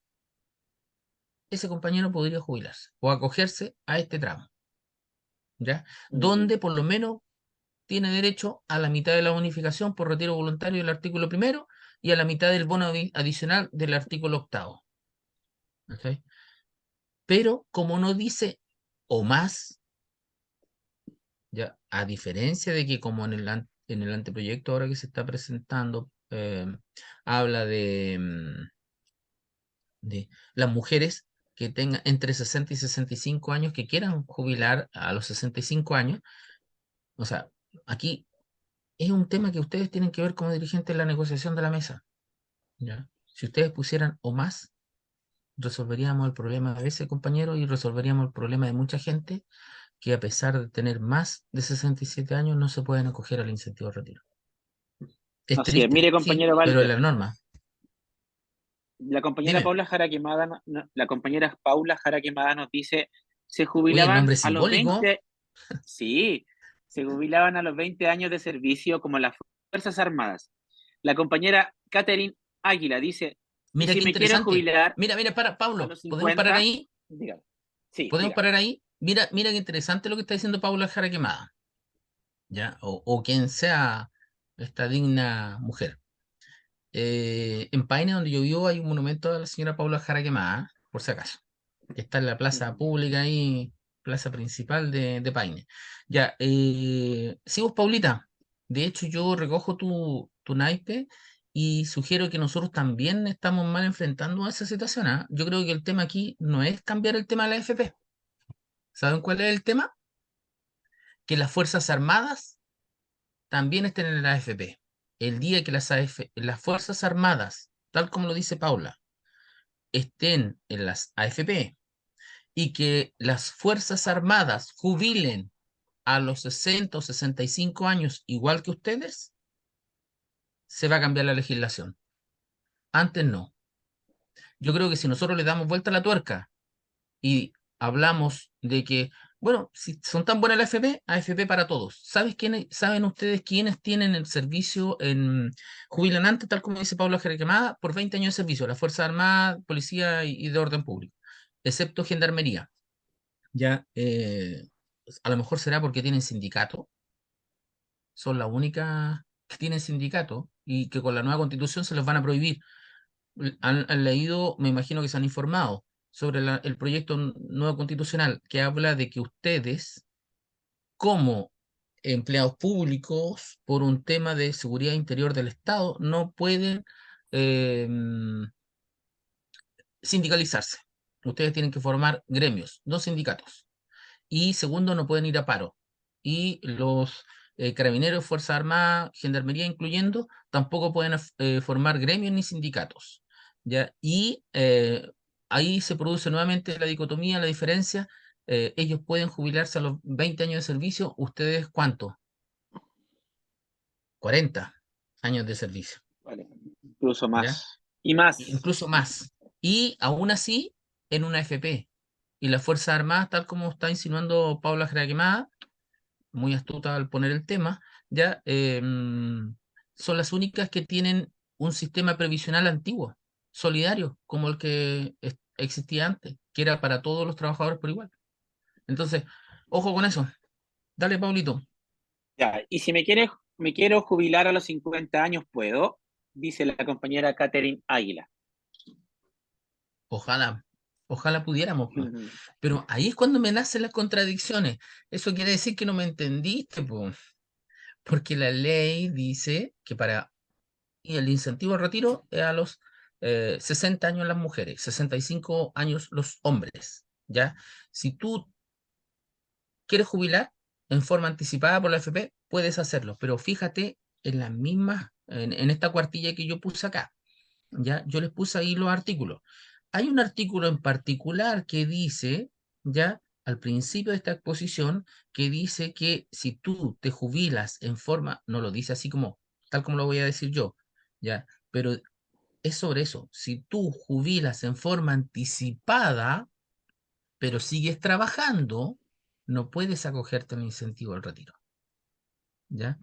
ese compañero podría jubilarse o acogerse a este tramo, ¿ya? Ujú. Donde por lo menos tiene derecho a la mitad de la bonificación por retiro voluntario del artículo primero y a la mitad del bono adicional del artículo octavo, ¿ok? Pero como no dice o más, ya, a diferencia de que como en el anteproyecto ahora que se está presentando, habla de las mujeres que tengan entre 60 y 65 años que quieran jubilar a los 65 años. O sea, aquí es un tema que ustedes tienen que ver como dirigentes en la negociación de la mesa, ¿ya? Si ustedes pusieran o más, resolveríamos el problema de ese compañero y resolveríamos el problema de mucha gente que a pesar de tener más de 67 años no se pueden acoger al incentivo de retiro. Es Así es. triste, Mire, sí, compañero pero es Walter, la norma. la compañera Dime, Paula Jara Quemada, la compañera Paula Jara Quemada nos dice, se oye, el jubilaban nombre a los simbólico, 20, sí, se jubilaban a los 20 años de servicio como las Fuerzas Armadas. La compañera Catherine Águila dice, ¿y mira si qué me quiero interesante. jubilar Mira, mira, a Pablo, los ¿podemos parar 50? ahí? Dígame. Sí, ¿Podemos dígame. parar ahí? Mira, mira qué interesante lo que está diciendo Paula Jara Quemada. ¿ya? O quien sea esta digna mujer. En Paine, donde yo vivo, hay un monumento a la señora Paula Jara Quemada, por si acaso, que está en la plaza Mm. pública ahí, plaza principal de Paine. Ya, sí, vos, Paulita, de hecho yo recojo tu naipe y sugiero que nosotros también estamos mal enfrentando a esa situación, ¿ah? Yo creo que el tema aquí no es cambiar el tema de la AFP. ¿Saben cuál es el tema? Que las Fuerzas Armadas también estén en la AFP. El día que las Fuerzas Armadas, tal como lo dice Paula, estén en las AFP y que las Fuerzas Armadas jubilen a los 60 o 65 años igual que ustedes, se va a cambiar la legislación. Antes no. Yo creo que si nosotros le damos vuelta a la tuerca y hablamos de que, bueno, si son tan buenas las AFP, AFP para todos. ¿Saben ustedes quiénes tienen el servicio en jubilan antes, tal como dice Pablo Jeremada, por 20 años de servicio? La Fuerza Armada, Policía y de Orden Público, excepto Gendarmería. Ya, a lo mejor será porque tienen sindicato, son las únicas que tienen sindicato y que con la nueva constitución se les van a prohibir. Han leído, me imagino que se han informado sobre el proyecto nuevo constitucional que habla de que ustedes, como empleados públicos, por un tema de seguridad interior del Estado, no pueden eh, sindicalizarse. Ustedes tienen que formar gremios, no sindicatos. Y segundo, no pueden ir a paro. Y los carabineros, Fuerza Armada, Gendarmería incluyendo, tampoco pueden formar gremios ni sindicatos. ¿Ya? Y ahí se produce nuevamente la dicotomía, la diferencia. Ellos pueden jubilarse a los 20 años de servicio, ¿ustedes cuánto? 40 años de servicio. Vale, incluso ¿Ya? más. Y más. Incluso más. Y aún así, en una FP. Y las Fuerzas Armadas, tal como está insinuando Paula Jaraquemada, muy astuta al poner el tema, ya son las únicas que tienen un sistema previsional antiguo, solidario, como el que existía antes, que era para todos los trabajadores por igual. Entonces, ojo con eso. Dale, Paulito. Ya, y si me quiero jubilar a los 50 años, ¿puedo? Dice la compañera Catherine Águila. Ojalá, ojalá pudiéramos, pues. Ujú. Pero ahí es cuando me nacen las contradicciones. Eso quiere decir que no me entendiste, pues. Porque la ley dice que para y el incentivo al retiro es a los 60 años las mujeres, 65 años los hombres, ¿ya? Si tú quieres jubilar en forma anticipada por la AFP, puedes hacerlo, pero fíjate en las mismas, en esta cuartilla que yo puse acá, ¿ya? Yo les puse ahí los artículos. Hay un artículo en particular que dice, ¿ya? Al principio de esta exposición, que dice que si tú te jubilas en forma, no lo dice así como, tal como lo voy a decir yo, ¿ya? Pero es sobre eso. Si tú jubilas en forma anticipada, pero sigues trabajando, no puedes acogerte al incentivo al retiro, ¿ya?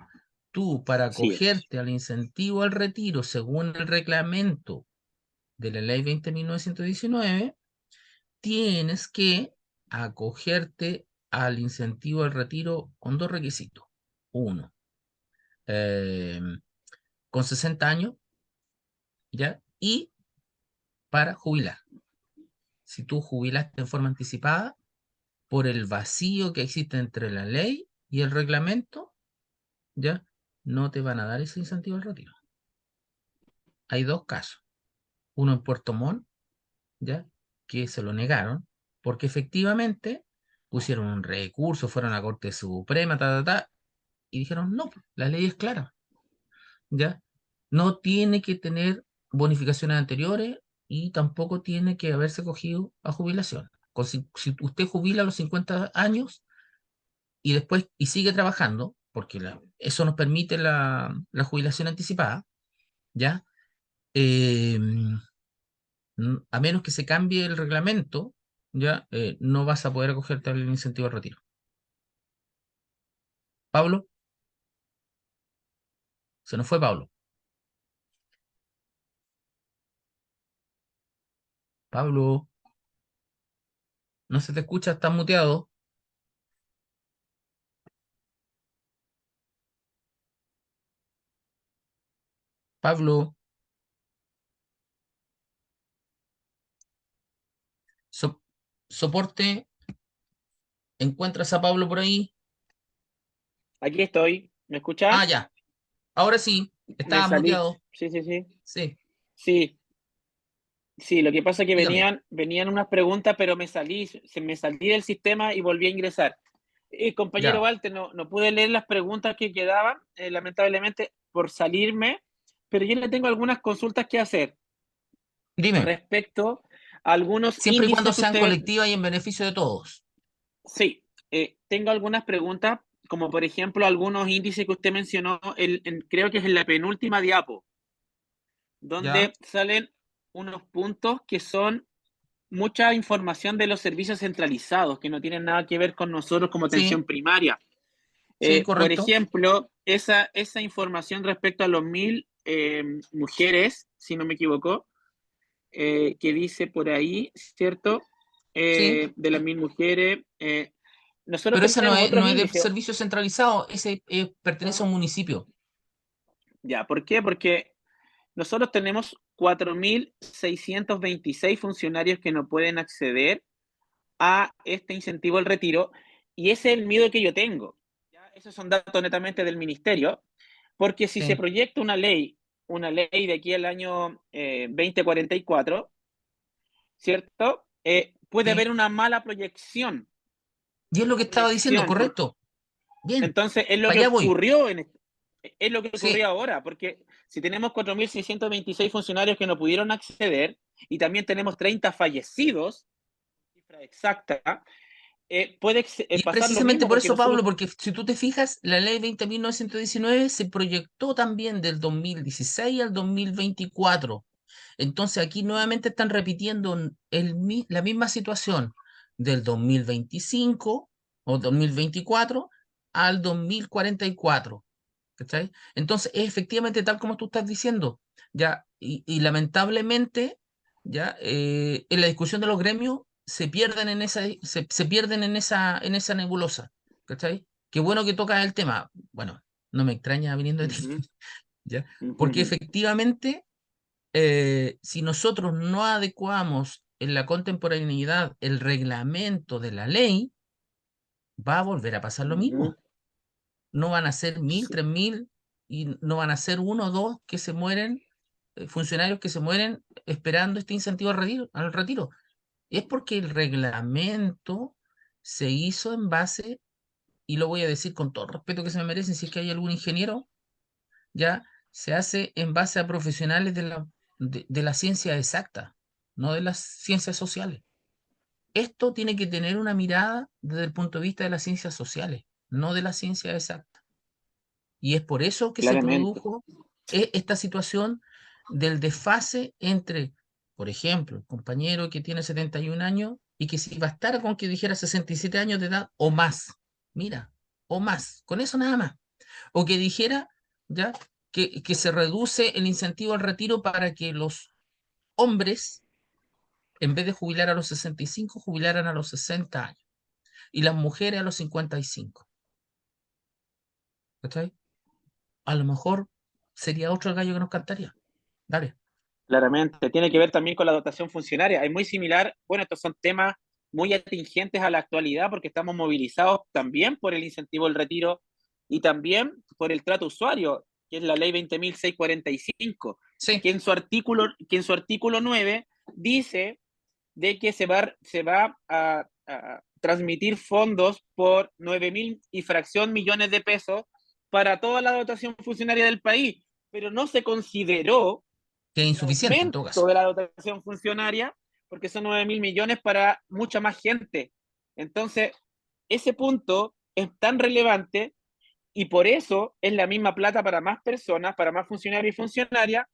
Tú, para Así es. acogerte al incentivo al retiro, según el reglamento de la ley 20.919, tienes que acogerte al incentivo al retiro con dos requisitos. Uno, eh, con 60 años, ¿ya? Y para jubilar. Si tú jubilaste en forma anticipada, por el vacío que existe entre la ley y el reglamento, ¿ya? No te van a dar ese incentivo al retiro. Hay dos casos. Uno en Puerto Montt, ¿ya? Que se lo negaron, porque efectivamente pusieron un recurso, fueron a la Corte Suprema, y dijeron, no, la ley es clara, ¿ya? No tiene que tener bonificaciones anteriores y tampoco tiene que haberse cogido a jubilación. Si usted jubila a los 50 años, y después y sigue trabajando, porque eso nos permite la jubilación anticipada, ¿ya? Eh, a menos que se cambie el reglamento, ¿ya? No vas a poder acogerte al incentivo de retiro. Pablo, se nos fue Pablo. Pablo, no se te escucha, estás muteado. Pablo, so- soporte, ¿encuentras a Pablo por ahí? Aquí estoy. ¿Me Ah, escuchas? ya. Ahora sí, Me estaba salí. muteado. Sí, sí, sí. Sí, Sí, sí, lo que pasa es que dígame. venían unas preguntas, pero me salí del sistema y volví a ingresar. Compañero Ya. Walter, no pude leer las preguntas que quedaban, lamentablemente, por salirme, pero yo le tengo algunas consultas que hacer Dime, respecto a algunos siempre y cuando índices que sean ustedes. colectivas y en beneficio de todos. Sí, tengo algunas preguntas, como por ejemplo algunos índices que usted mencionó, creo que es en la penúltima diapo, ¿Ya? donde salen unos puntos que son mucha información de los servicios centralizados, que no tienen nada que ver con nosotros como atención Sí, primaria. sí, Por correcto. ejemplo, esa información respecto a los 1.000 mujeres, si no me equivoco, que dice por ahí, ¿cierto? Sí, De las 1.000 mujeres. Nosotros pero ese tenemos otros no es de índices. servicio centralizado, ese pertenece a un municipio. Ya, ¿por qué? Porque nosotros tenemos 4.626 funcionarios que no pueden acceder a este incentivo al retiro, y ese es el miedo que yo tengo. ¿Ya? Esos son datos netamente del ministerio, porque si se Sí, proyecta una ley de aquí al año 2044, ¿cierto? Puede sí. haber una mala proyección, Y es lo que estaba diciendo, por, correcto. Bien, entonces, es lo para que allá voy. ocurrió es lo que ocurrió Sí. ahora, porque si tenemos 4.626 funcionarios que no pudieron acceder y también tenemos 30 fallecidos, cifra exacta, puede Y pasar lo precisamente mismo por porque eso, Pablo, nosotros. porque si tú te fijas, la ley 20.919 se proyectó también del 2016 al 2024. Entonces aquí nuevamente están repitiendo la misma situación del 2025 o 2024 al 2044. ¿Cachai? Entonces es efectivamente tal como tú estás diciendo, ya, y lamentablemente, ya, en la discusión de los gremios se pierden en se pierden en esa nebulosa, ¿cachai? Qué bueno que tocas el tema. Bueno, no me extraña viniendo de ti, Ujú, ¿ya? Porque ujú, efectivamente, si nosotros no adecuamos en la contemporaneidad el reglamento de la ley, va a volver a pasar lo ujú. mismo. No van a ser 1.000, Sí, 3.000 y no van a ser uno o dos que se mueren, funcionarios que se mueren esperando este incentivo al retiro. Es porque el reglamento se hizo en base, y lo voy a decir con todo el respeto que se me merecen, si es que hay algún ingeniero, ya se hace en base a profesionales de la ciencia exacta, no de las ciencias sociales. Esto tiene que tener una mirada desde el punto de vista de las ciencias sociales, no de la ciencia exacta. Y es por eso que se claramente. produjo esta situación del desfase entre, por ejemplo, el compañero que tiene 71 años y que si bastara con que dijera 67 años de edad o más, mira, o más, con eso nada más. O que dijera, ya, que se reduce el incentivo al retiro para que los hombres, en vez de jubilar a los 65, jubilaran a los 60 años y las mujeres a los 55. ¿Cachai? A lo mejor sería otro el gallo que nos cantaría. Dale. Claramente, tiene que ver también con la dotación funcionaria. Es muy similar, bueno, estos son temas muy atingentes a la actualidad porque estamos movilizados también por el incentivo del retiro y también por el trato usuario, que es la ley 20.645, Sí, que en su artículo 9 dice de que se va a transmitir fondos por 9.000 y fracción millones de pesos para toda la dotación funcionaria del país, pero no se consideró que es el insuficiente en todo aumento caso. de la dotación funcionaria, porque son 9.000 millones para mucha más gente. Entonces, ese punto es tan relevante y por eso es la misma plata para más personas, para más funcionarios y funcionarias,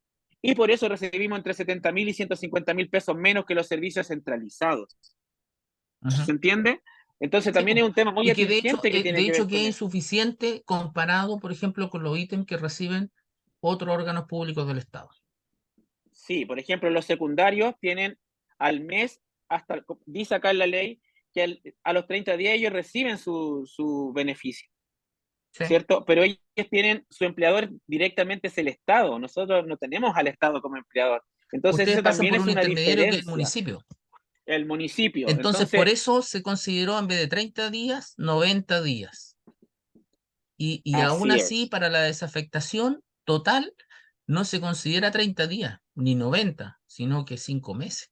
y por eso recibimos entre 70.000 y 150.000 pesos menos que los servicios centralizados. Ujú. ¿Se entiende? Entonces Sí, también po. es un tema muy Y que atingente que tiene de que ver hecho que con es eso. insuficiente comparado, por ejemplo, con los ítems que reciben otros órganos públicos del Estado. Sí, por ejemplo, los secundarios tienen al mes, hasta, dice acá en la ley, que a los 30 días ellos reciben su beneficio. Sí. ¿cierto? Pero ellos tienen, su empleador directamente es el Estado, nosotros no tenemos al Estado como empleador. Entonces Ustedes eso pasan también por es un una intermediario que es el diferencia, municipio. el municipio. Entonces, por Entonces, eso se consideró en vez de 30 días, 90 días. Y aún así así, es, para la desafectación total, no se considera 30 días, ni 90 sino que 5 meses.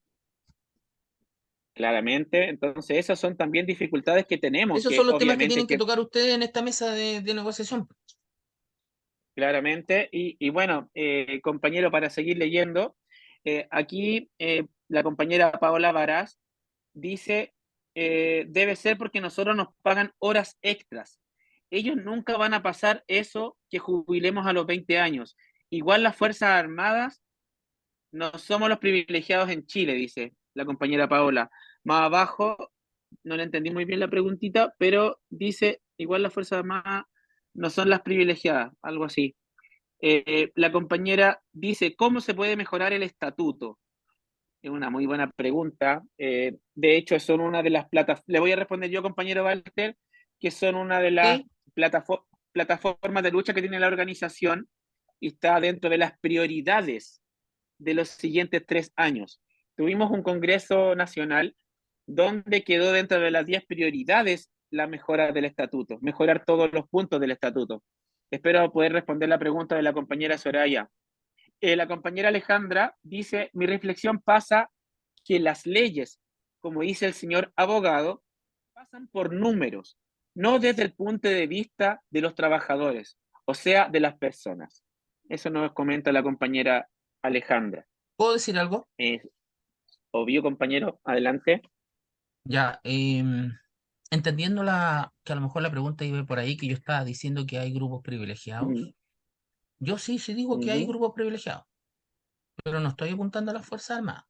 claramente. Entonces esas son también dificultades que tenemos, Esos que son los temas que obviamente tienen que que tocar ustedes en esta mesa de negociación. claramente, y bueno, compañero, para seguir leyendo, aquí la compañera Paola Varas dice, debe ser porque nosotros nos pagan horas extras. Ellos nunca van a pasar eso que jubilemos a los 20 años. Igual las Fuerzas Armadas no somos los privilegiados en Chile, dice la compañera Paola. Más abajo, no le entendí muy bien la preguntita, pero dice, igual las Fuerzas Armadas no son las privilegiadas, algo así. La compañera dice, ¿cómo se puede mejorar el estatuto? Es una muy buena pregunta. De hecho, son una de las plataformas, le voy a responder yo, compañero Walter, que son una de las ¿Ok? plataformas de lucha que tiene la organización y está dentro de las prioridades de los siguientes 3 años. Tuvimos un Congreso Nacional donde quedó dentro de las 10 prioridades la mejora del estatuto, mejorar todos los puntos del estatuto. Espero poder responder la pregunta de la compañera Soraya. La compañera Alejandra dice, mi reflexión pasa que las leyes, como dice el señor abogado, pasan por números, no desde el punto de vista de los trabajadores, o sea, de las personas. Eso nos comenta la compañera Alejandra. ¿Puedo decir algo? Eh, Obvio, compañero, adelante. Ya, entendiendo que a lo mejor la pregunta iba por ahí, que yo estaba diciendo que hay grupos Uh privilegiados. Yo sí, sí digo que hay -huh, grupos privilegiados, pero no estoy apuntando a las Fuerzas Armadas.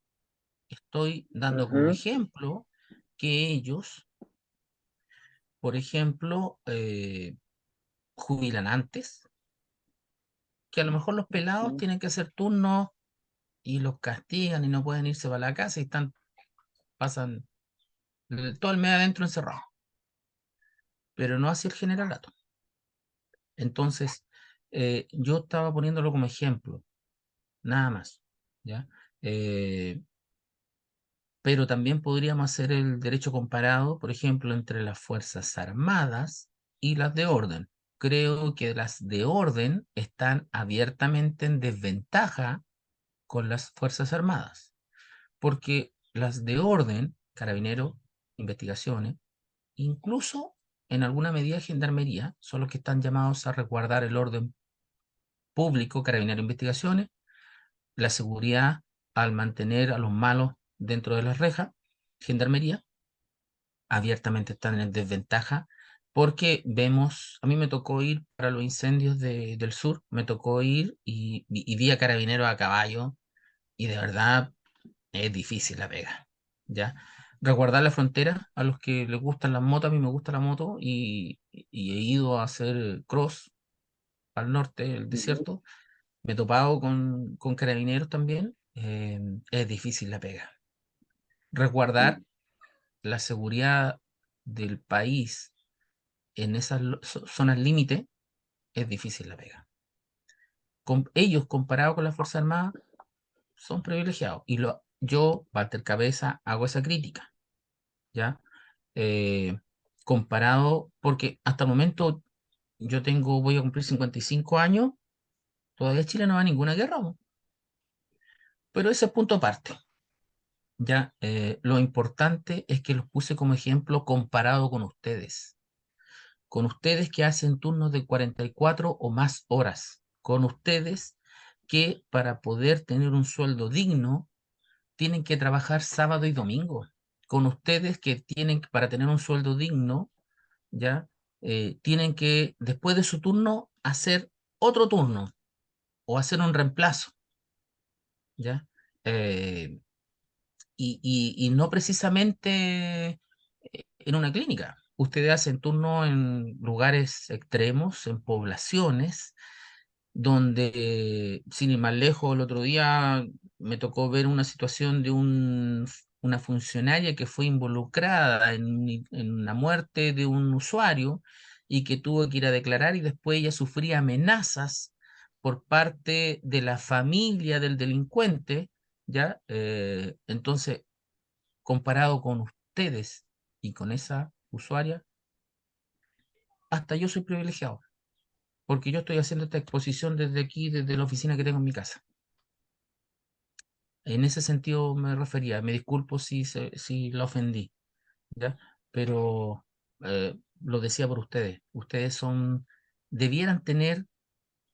Estoy uh dando como -huh, ejemplo que ellos, por ejemplo, jubilan antes, que a lo mejor los pelados tienen que hacer turnos y los castigan y no pueden irse para la casa y pasan todo el mes adentro encerrados, pero no así el generalato. Entonces, yo estaba poniéndolo como ejemplo, nada más, ¿ya? Eh, pero también podríamos hacer el derecho comparado, por ejemplo, entre las Fuerzas Armadas y las de orden. Creo que las de orden están abiertamente en desventaja con las Fuerzas Armadas, porque las de orden, carabinero, investigaciones, incluso en alguna medida gendarmería, son los que están llamados a resguardar el orden público, carabinero, investigaciones, la seguridad al mantener a los malos dentro de las rejas, gendarmería, abiertamente están en desventaja porque vemos, a mí me tocó ir para los incendios del sur, me tocó ir y vi a carabineros a caballo y de verdad es difícil la pega, ¿ya? Resguardar la frontera a los que les gustan las motos, a mí me gusta la moto y he ido a hacer cross al norte, el uh -huh, desierto, me he topado con carabineros también, es difícil la pega. Resguardar la seguridad del país en esas zonas límite es difícil la pega. Ellos, comparados con las Fuerzas Armadas, son privilegiados. Yo, Walter Cabeza, hago esa crítica, ¿ya? Eh, Comparado, porque hasta el momento voy a cumplir 55 años, todavía Chile no va a ninguna guerra, ¿no? Pero ese es punto aparte. Ya, lo importante es que los puse como ejemplo comparado con ustedes que hacen turnos de 44 o más horas, con ustedes que para poder tener un sueldo digno tienen que trabajar sábado y domingo, con ustedes que para tener un sueldo digno, ya, tienen que después de su turno hacer otro turno o hacer un reemplazo, ya. Eh, y no precisamente en una clínica. Ustedes hacen turno en lugares extremos, en poblaciones, donde, sin ir más lejos, el otro día me tocó ver una situación de una funcionaria que fue involucrada en la muerte de un usuario y que tuvo que ir a declarar y después ella sufría amenazas por parte de la familia del delincuente, ¿ya? Entonces, comparado con ustedes y con esa usuaria, hasta yo soy privilegiado, porque yo estoy haciendo esta exposición desde aquí, desde la oficina que tengo en mi casa. En ese sentido me refería, me disculpo si la ofendí, ¿ya? Pero lo decía por ustedes. Ustedes debieran tener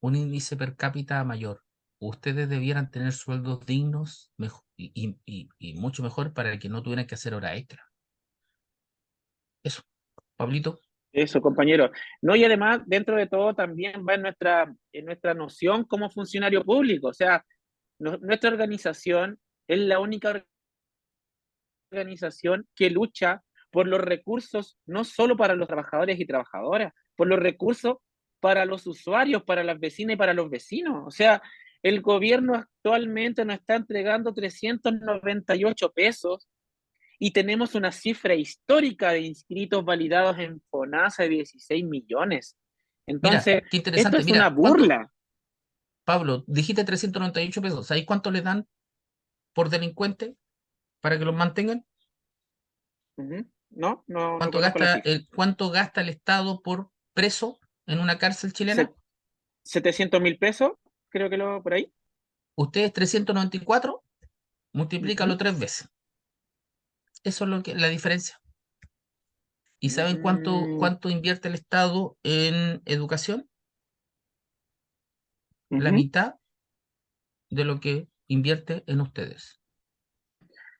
un índice per cápita mayor. Ustedes debieran tener sueldos dignos y mucho mejor para que no tuvieran que hacer hora extra. Eso, Pablito. Eso, compañero. No, y además, dentro de todo, también va en nuestra noción como funcionario público. O sea, nuestra organización es la única organización que lucha por los recursos, no solo para los trabajadores y trabajadoras, por los recursos para los usuarios, para las vecinas y para los vecinos. O sea, el gobierno actualmente nos está entregando 398 pesos y tenemos una cifra histórica de inscritos validados en FONASA de 16 millones. Mira, Entonces, qué esto interesante. es una Mira, ¿cuánto, burla. Pablo, dijiste 398 pesos? ¿Sabéis cuánto le dan por delincuente para que los mantengan? Uh-huh. No, no, no conozco la cifra. Cuánto gasta el Estado por preso en una cárcel chilena? 700.000 pesos, creo que por ahí. Ustedes 394, multiplícalo Uh-huh. 3 veces. Eso es la diferencia. ¿Y saben Mm, cuánto invierte el Estado en educación? La uh-huh. mitad de lo que invierte en ustedes.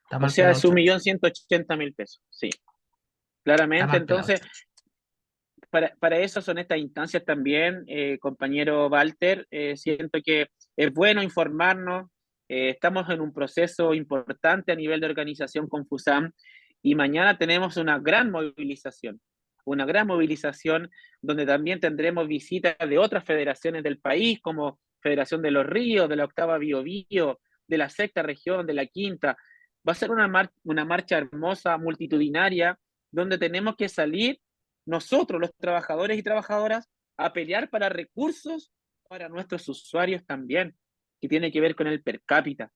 ¿Está O mal sea, pelado, es un chancho? millón 180.000 pesos, sí, Está claramente. mal pelado, Entonces, chancho. para eso son estas instancias también, compañero Walter. Siento que es bueno informarnos. Estamos en un proceso importante a nivel de organización con FUSAM y mañana tenemos una gran movilización donde también tendremos visitas de otras federaciones del país, como Federación de los Ríos, de la Octava Biobío, de la Sexta Región, de la Quinta. Va a ser una marcha hermosa, multitudinaria, donde tenemos que salir nosotros, los trabajadores y trabajadoras, a pelear para recursos para nuestros usuarios también, que tiene que ver con el per cápita.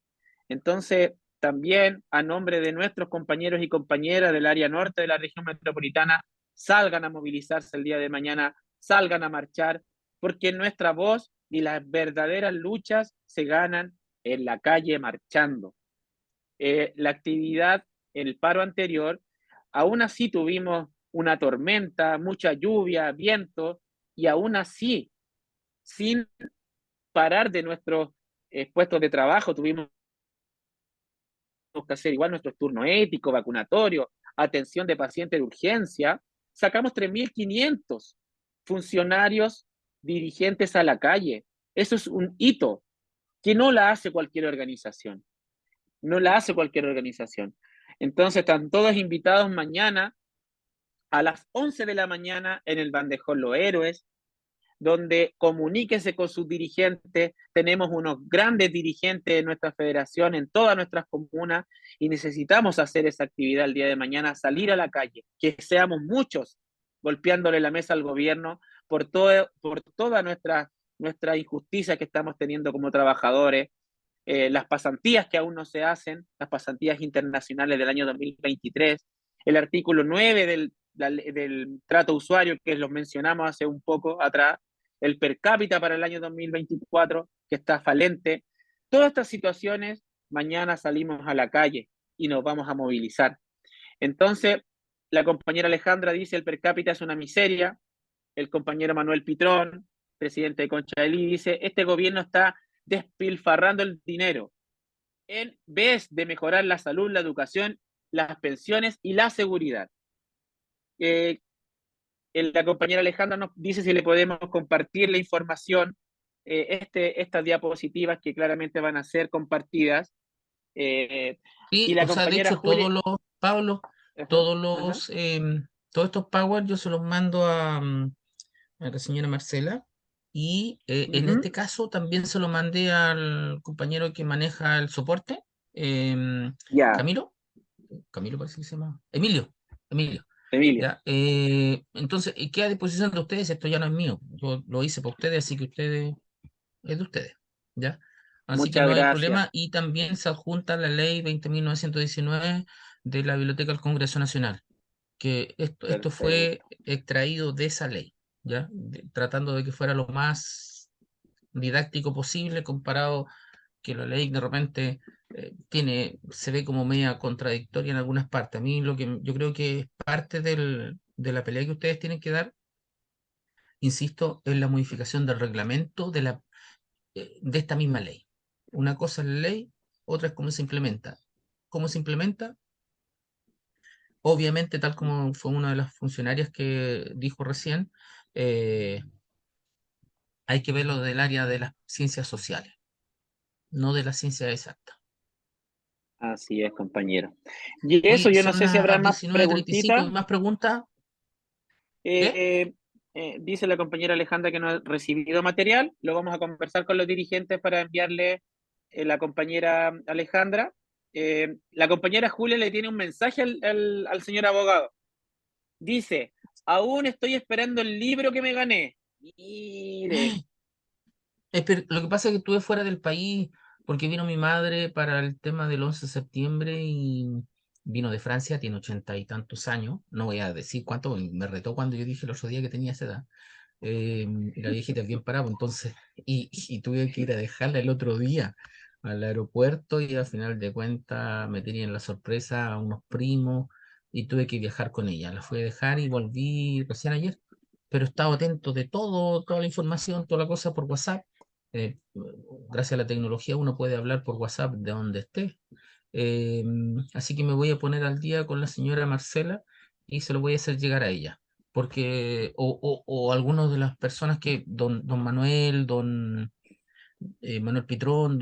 Entonces, también a nombre de nuestros compañeros y compañeras del área norte de la región metropolitana, salgan a movilizarse el día de mañana, salgan a marchar, porque nuestra voz y las verdaderas luchas se ganan en la calle marchando. La actividad, el paro anterior, aún así tuvimos una tormenta, mucha lluvia, viento, y aún así, sin parar de nuestros puestos de trabajo, tuvimos que hacer igual nuestro turno ético, vacunatorio, atención de pacientes de urgencia. Sacamos 3.500 funcionarios dirigentes a la calle. Eso es un hito que no la hace cualquier organización. No la hace cualquier organización. Entonces están todos invitados mañana a las 11 de la mañana en el Bandejón Los Héroes, donde comuníquese con sus dirigentes. Tenemos unos grandes dirigentes de nuestra federación en todas nuestras comunas y necesitamos hacer esa actividad el día de mañana, salir a la calle, que seamos muchos golpeándole la mesa al gobierno por toda nuestra injusticia que estamos teniendo como trabajadores, las pasantías que aún no se hacen, las pasantías internacionales del año 2023, el artículo 9 del trato usuario que los mencionamos hace un poco atrás, el per cápita para el año 2024 que está falente. Todas estas situaciones, mañana salimos a la calle y nos vamos a movilizar. Entonces, la compañera Alejandra dice el per cápita es una miseria, el compañero Manuel Pitrón, presidente de Concha de Lee, dice este gobierno está despilfarrando el dinero en vez de mejorar la salud, la educación, las pensiones y la seguridad. Eh, la compañera Alejandra nos dice si le podemos compartir la información, estas diapositivas que claramente van a ser compartidas. Eh, y Sí, la o sea, de compañera hecho, Julia. Pablo, Ajá, todos ajá, todos estos Power yo se los mando a la señora Marcela y en uh-huh, este caso también se lo mandé al compañero que maneja el soporte, em, ya, Camilo, Camilo parece que se llama, Emilio, Emilio. Emilio, ¿Ya? Entonces, ¿y queda a disposición de ustedes? Esto ya no es mío. Yo lo hice para ustedes, así que ustedes, es de ustedes. ¿Ya? Así que muchas no hay gracias. problema. Y también se adjunta la ley 20.919 de la Biblioteca del Congreso Nacional, que esto Perfecto. fue extraído de esa ley, ¿ya? Tratando de que fuera lo más didáctico posible comparado que la ley de repente se ve como media contradictoria en algunas partes. A mí lo que yo creo que es parte de la pelea que ustedes tienen que dar, insisto, es la modificación del reglamento de esta misma ley. Una cosa es la ley, otra es cómo se implementa. ¿Cómo se implementa? Obviamente, tal como fue una de las funcionarias que dijo recién, eh, hay que verlo del área de las ciencias sociales, no de la ciencia exacta. Así es, compañero. Y eso, Oye, yo no son sé si las habrá más 19:35 preguntitas. y más preguntas. ¿Qué? Eh, Dice la compañera Alejandra que no ha recibido material. Lo vamos a conversar con los dirigentes para enviarle la compañera Alejandra. La compañera Julia le tiene un mensaje al señor abogado. Dice, aún estoy esperando el libro que me gané. Mire, Lo que pasa es que estuve fuera del país porque vino mi madre para el tema del 11 de septiembre y vino de Francia, tiene 80 y tantos años. No voy a decir cuánto, me retó cuando yo dije el otro día que tenía esa edad. Y la viejita es bien parada, pues, entonces, y tuve que ir a dejarla el otro día al aeropuerto y al final de cuentas me tenían la sorpresa a unos primos y tuve que viajar con ella. La fui a dejar y volví recién ayer, pero he estado atento de todo, toda la información, toda la cosa por WhatsApp. Eh, Gracias a la tecnología uno puede hablar por WhatsApp de donde esté. Eh, Así que me voy a poner al día con la señora Marcela y se lo voy a hacer llegar a ella porque, o algunas de las personas que, don Manuel, don Manuel Pitrón,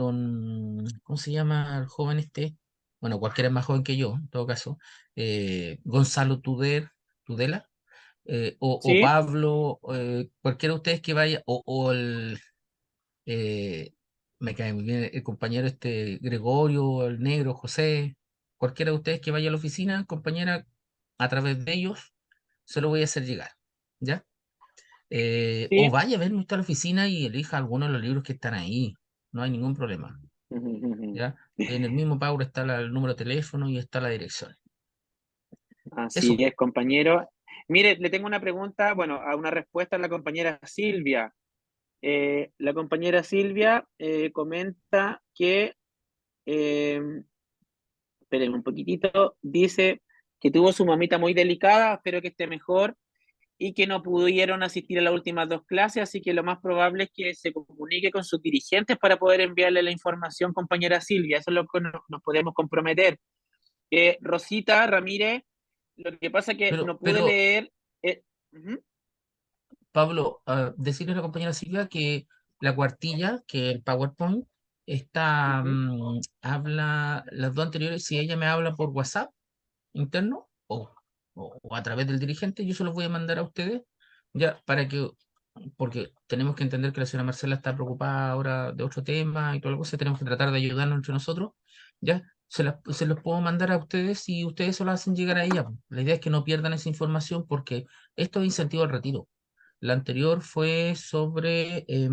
¿cómo se llama el joven este? Bueno, cualquiera es más joven que yo, en todo caso, Gonzalo Tudela, o ¿sí? Pablo, cualquiera de ustedes que vaya, eh, me cae muy bien el compañero este Gregorio, el negro, José, cualquiera de ustedes que vaya a la oficina, compañera, a través de ellos, se lo voy a hacer llegar, ¿ya? O Sí. vaya a verme usted a la oficina y elija alguno de los libros que están ahí. No hay ningún problema. ¿Ya? En el mismo pago está el número de teléfono y está la dirección. Así Eso. es, compañero. Mire, le tengo una pregunta, bueno, a una respuesta a la compañera Silvia. La compañera Silvia comenta que, eh, esperen un poquitito, dice que tuvo su mamita muy delicada, espero que esté mejor, y que no pudieron asistir a las últimas dos clases, así que lo más probable es que se comunique con sus dirigentes para poder enviarle la información, compañera Silvia, eso es lo que nos podemos comprometer. Rosita Ramírez, lo que pasa es que no pude Pero leer. Ujú, Pablo, decirle a la compañera Silvia que la cuartilla, que el PowerPoint, ujú. habla, las dos anteriores, si ella me habla por WhatsApp interno o a través del dirigente, yo se los voy a mandar a ustedes, ya, porque tenemos que entender que la señora Marcela está preocupada ahora de otro tema y toda la cosa, tenemos que tratar de ayudarnos entre nosotros, ya, se los puedo mandar a ustedes y ustedes se lo hacen llegar a ella. La idea es que no pierdan esa información porque esto es incentivo al retiro. La anterior fue sobre eh,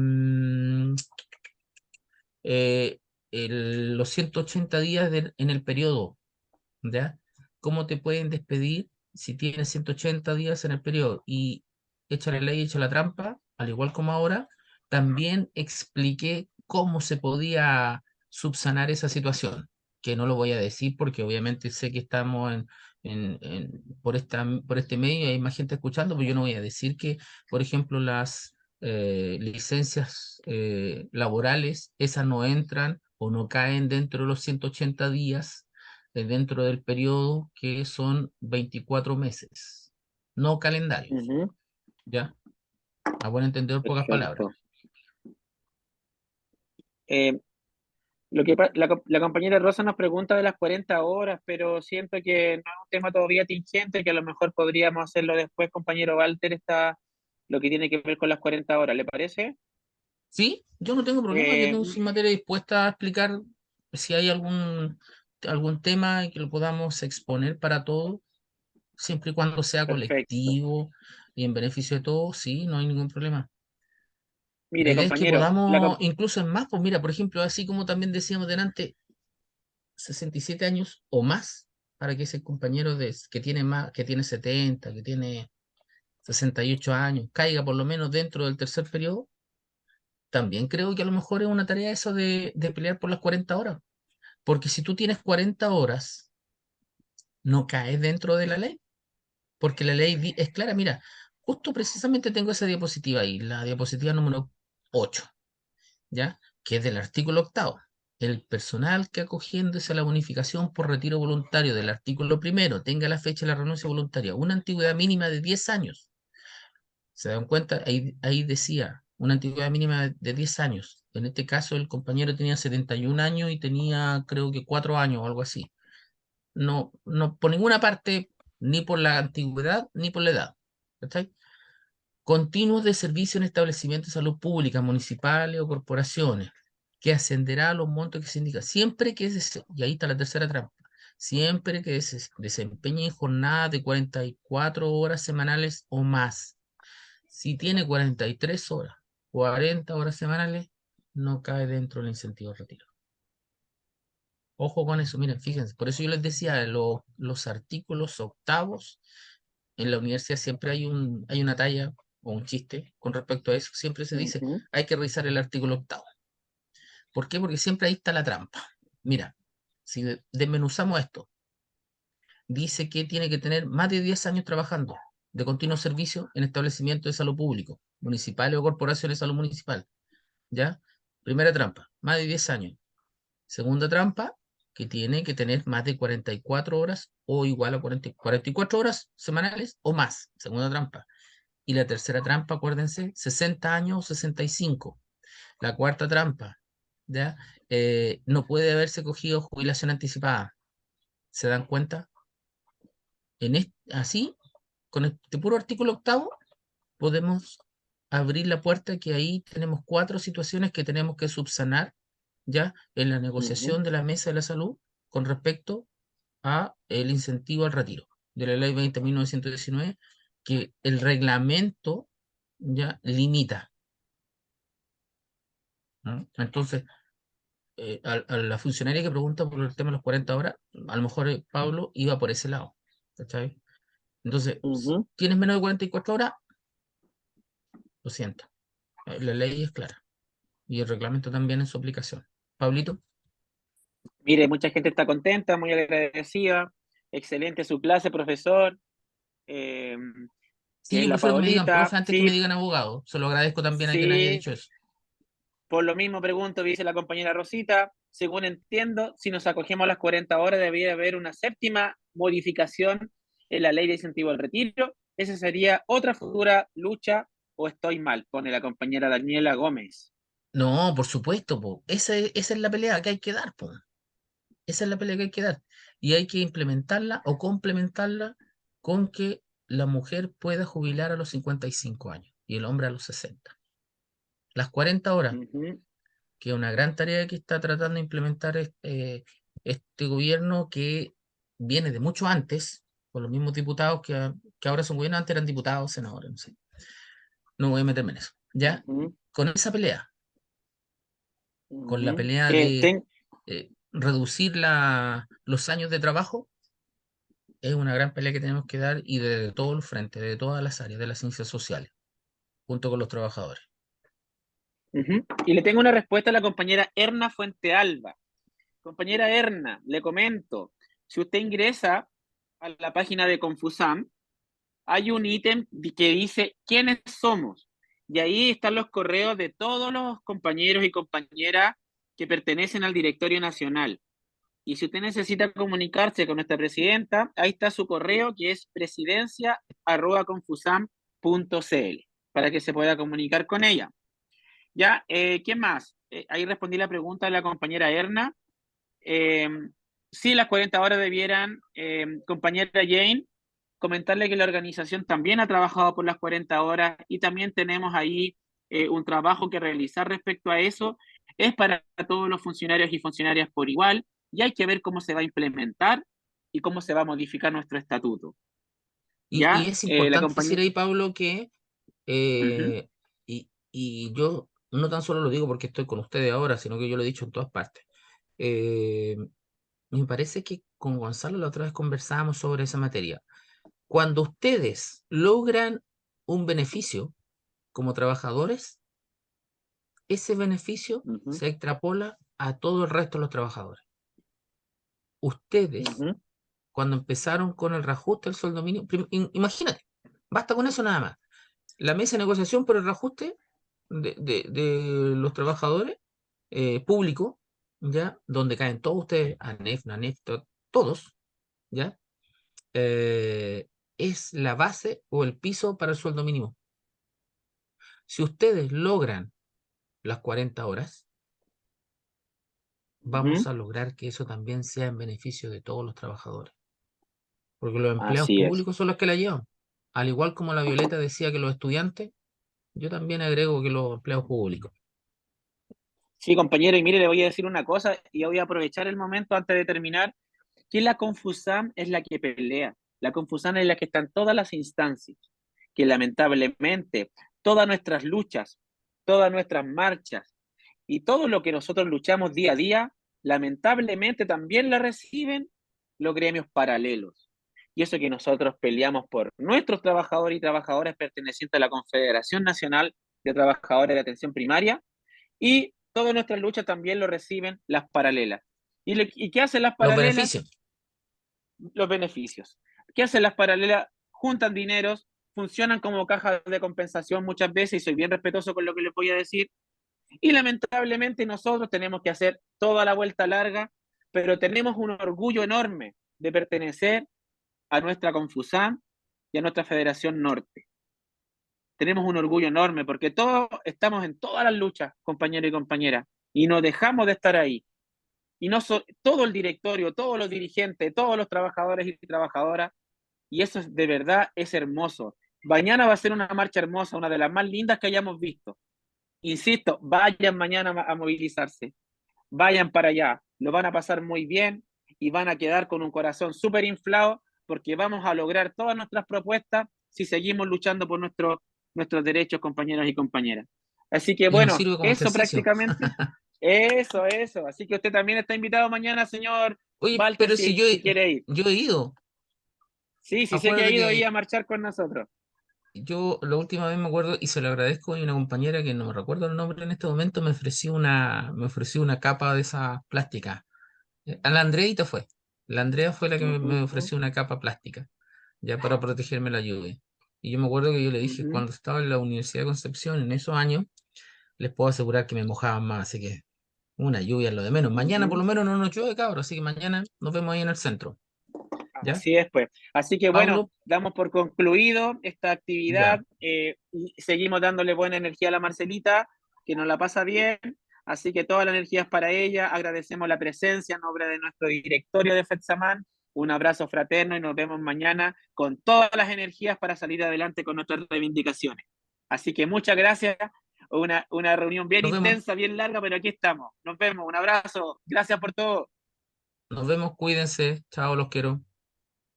los 180 días en el periodo, ¿ya? ¿Cómo te pueden despedir si tienes 180 días en el periodo? Y echa la ley, echa la trampa, al igual como ahora, también expliqué cómo se podía subsanar esa situación, que no lo voy a decir porque obviamente sé que estamos por este medio y hay más gente escuchando, pero yo no voy a decir que, por ejemplo, las licencias laborales, esas no entran o no caen dentro de los 180 días dentro del periodo que son 24 meses, no calendarios, Ujú, ¿ya? A buen entender, pocas palabras. perfecto. Eh, la compañera Rosa nos pregunta de las 40 horas, pero siento que no es un tema todavía tingente, que a lo mejor podríamos hacerlo después, compañero Walter, está lo que tiene que ver con las 40 horas, ¿le parece? Sí, yo no tengo problema, yo Eh, tengo sin materia dispuesta a explicar si hay algún tema que lo podamos exponer para todos. siempre y cuando sea Perfecto. colectivo y en beneficio de todos, sí, no hay ningún problema. La Mire, idea es que compañero, podamos, incluso en más, pues mira, por ejemplo, así como también decíamos delante, 67 años o más, para que ese compañero que tiene más, que tiene 70, que tiene 68 años, caiga por lo menos dentro del tercer periodo, también creo que a lo mejor es una tarea eso de pelear por las 40 horas. Porque si tú tienes 40 horas, no caes dentro de la ley, porque la ley es clara. Mira, justo precisamente tengo esa diapositiva ahí, la diapositiva número 8, ¿ya? Que es del artículo octavo. El personal que acogiéndose a la bonificación por retiro voluntario del artículo primero tenga la fecha de la renuncia voluntaria una antigüedad mínima de 10 años. ¿Se dan cuenta? Ahí decía una antigüedad mínima de 10 años. En este caso, el compañero tenía 71 años y tenía, creo que 4 años o algo así. No, no por ninguna parte, ni por la antigüedad, ni por la edad. ¿Cachai? Continuos de servicio en establecimientos de salud pública, municipales o corporaciones, que ascenderá a los montos que se indican, siempre que y ahí está la tercera trampa, siempre que se desempeñe jornadas de 44 horas semanales o más. Si tiene 43 horas, 40 horas semanales, no cae dentro del incentivo de retiro. Ojo con eso, miren, fíjense, por eso yo les decía, los artículos octavos, en la universidad siempre hay una talla o un chiste con respecto a eso, siempre se dice, ujú, hay que revisar el artículo octavo. ¿Por qué? Porque siempre ahí está la trampa. Mira, si desmenuzamos esto, dice que tiene que tener más de 10 años trabajando de continuo servicio en establecimientos de salud público, municipales o corporaciones de salud municipal, ¿ya? Primera trampa, más de 10 años. Segunda trampa, que tiene que tener más de 44 horas o igual a 44 horas semanales o más. Segunda trampa. Y la tercera trampa, acuérdense, 60 años o 65. La cuarta trampa, ¿ya? No puede haberse cogido jubilación anticipada. ¿Se dan cuenta? Así, con este puro artículo octavo, podemos abrir la puerta que ahí tenemos 4 situaciones que tenemos que subsanar ya en la ujú. negociación de la mesa de la salud con respecto a el incentivo al retiro de la ley 20.919 que el reglamento ya limita, ¿no? Entonces, a la funcionaria que pregunta por el tema de los 40 horas, a lo mejor Pablo iba por ese lado, ¿cachai? Entonces, Ujú. ¿tienes menos de 44 horas? Lo siento, la ley es clara y el reglamento también en su aplicación. Pablito. Mire, mucha gente está contenta, muy agradecida. Excelente su clase, profesor. Eh, Sí, que es yo la prefiero que me digan Paolita. profe antes que me Sí, digan abogado. Se lo agradezco también a quien haya sí. dicho eso. Por lo mismo pregunto, dice la compañera Rosita. Según entiendo, si nos acogemos a las 40 horas, debería haber una séptima modificación en la ley de incentivo al retiro. Esa sería otra futura lucha, o estoy mal, pone la compañera Daniela Gómez. No, por supuesto, po. Esa es la pelea que hay que dar, po. Esa es la pelea que hay que dar. Y hay que implementarla o complementarla con que la mujer pueda jubilar a los 55 años y el hombre a los 60. Las 40 horas, Ujú, que es una gran tarea que está tratando de implementar este gobierno que viene de mucho antes, con los mismos diputados que ahora son gobiernos, antes eran diputados, senadores, no sé. No voy a meterme en eso. Ya, ujú, con esa pelea, con la ujú. pelea de reducir los años de trabajo, es una gran pelea que tenemos que dar y de todo el frente, de todas las áreas de las ciencias sociales, junto con los trabajadores. Ujú. Y le tengo una respuesta a la compañera Erna Fuentealba. Compañera Erna, le comento, si usted ingresa a la página de Confusam, hay un ítem que dice quiénes somos. Y ahí están los correos de todos los compañeros y compañeras que pertenecen al directorio nacional. Y si usted necesita comunicarse con nuestra presidenta, ahí está su correo que es presidencia@confusam.cl para que se pueda comunicar con ella. Ya, ¿qué más? Ahí respondí la pregunta de la compañera Erna. Eh, sí, las 40 horas debieran, compañera Jane, comentarle que la organización también ha trabajado por las 40 horas y también tenemos ahí un trabajo que realizar respecto a eso. Es para todos los funcionarios y funcionarias por igual y hay que ver cómo se va a implementar y cómo se va a modificar nuestro estatuto. Y ¿ya? es La importante decir compañía... ahí, Pablo, que, Ujú, y yo no tan solo lo digo porque estoy con ustedes ahora, sino que yo lo he dicho en todas partes. Eh, Me parece que con Gonzalo la otra vez conversábamos sobre esa materia. Cuando ustedes logran un beneficio como trabajadores, ese beneficio ujú, se extrapola a todo el resto de los trabajadores. Ustedes, ujú, cuando empezaron con el reajuste del sueldo mínimo, imagínate, basta con eso nada más. La mesa de negociación por el reajuste de los trabajadores públicos, ¿ya? Donde caen todos ustedes, ANEF, NANEF, todos, ¿ya? Es la base o el piso para el sueldo mínimo. Si ustedes logran las 40 horas, ujú. vamos a lograr que eso también sea en beneficio de todos los trabajadores, porque los empleados Así es. públicos son los que la llevan. Al igual como la Violeta decía que los estudiantes, yo también agrego que los empleados públicos. Sí, compañero, y mire, le voy a decir una cosa y voy a aprovechar el momento antes de terminar, que la Confusam es la que pelea, la Confusam es la que está en todas las instancias, que lamentablemente todas nuestras luchas, todas nuestras marchas y todo lo que nosotros luchamos día a día, lamentablemente también la reciben los gremios paralelos. Y eso que nosotros peleamos por nuestros trabajadores y trabajadoras pertenecientes a la Confederación Nacional de Trabajadores de Atención Primaria, y todas nuestras luchas también lo reciben las paralelas. ¿Y qué hacen las Los paralelas? beneficios. Los beneficios. ¿Qué hacen las paralelas? Juntan dineros, funcionan como cajas de compensación muchas veces, y soy bien respetuoso con lo que les voy a decir, y lamentablemente nosotros tenemos que hacer toda la vuelta larga, pero tenemos un orgullo enorme de pertenecer a nuestra Confusam y a nuestra Federación Norte. Tenemos un orgullo enorme porque todos estamos en todas las luchas, compañeros y compañeras, y no dejamos de estar ahí. Y no todo el directorio, todos los dirigentes, todos los trabajadores y trabajadoras, y eso de verdad es hermoso. Mañana va a ser una marcha hermosa, una de las más lindas que hayamos visto. Insisto, vayan mañana a movilizarse, vayan para allá, lo van a pasar muy bien y van a quedar con un corazón súper inflado porque vamos a lograr todas nuestras propuestas si seguimos luchando por nuestros derechos, compañeros y compañeras. Así que Y nos bueno, sirve como eso ejercicio. prácticamente, eso. Así que usted también está invitado mañana, señor Oye, Walter, pero si si quiere ir. yo he ido, Sí, sí sé que ha acuérdate ido ahí que a marchar con nosotros. yo la última vez me acuerdo, y se lo agradezco, y una compañera que no me recuerdo el nombre en este momento me ofreció una capa de esa plástica. A la Andreita fue. La Andrea fue la que me Ujú, ofreció una capa plástica, ya para protegerme la lluvia. Y yo me acuerdo que yo le dije, ujú, cuando estaba en la Universidad de Concepción, en esos años, les puedo asegurar que me mojaban más, así que una lluvia es lo de menos. Mañana por ujú. lo menos no nos llueve, cabros, así que mañana nos vemos ahí en el centro, ¿ya? Así es, pues. Así que bueno, Pablo, damos por concluido esta actividad, ya. y seguimos dándole buena energía a la Marcelita, que nos la pasa bien. Así que toda la energía es para ella. Agradecemos la presencia en nombre de nuestro directorio de FETSAMAN. Un abrazo fraterno y nos vemos mañana con todas las energías para salir adelante con nuestras reivindicaciones. Así que muchas gracias. Una reunión bien Nos vemos, intensa, bien larga, pero aquí estamos. Nos vemos. Un abrazo. Gracias por todo. nos vemos, cuídense, chao, los quiero.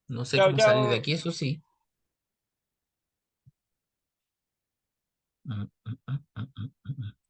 No sé Chao, cómo salir de chao. aquí, eso sí. Mm, mm, mm, mm, mm, mm.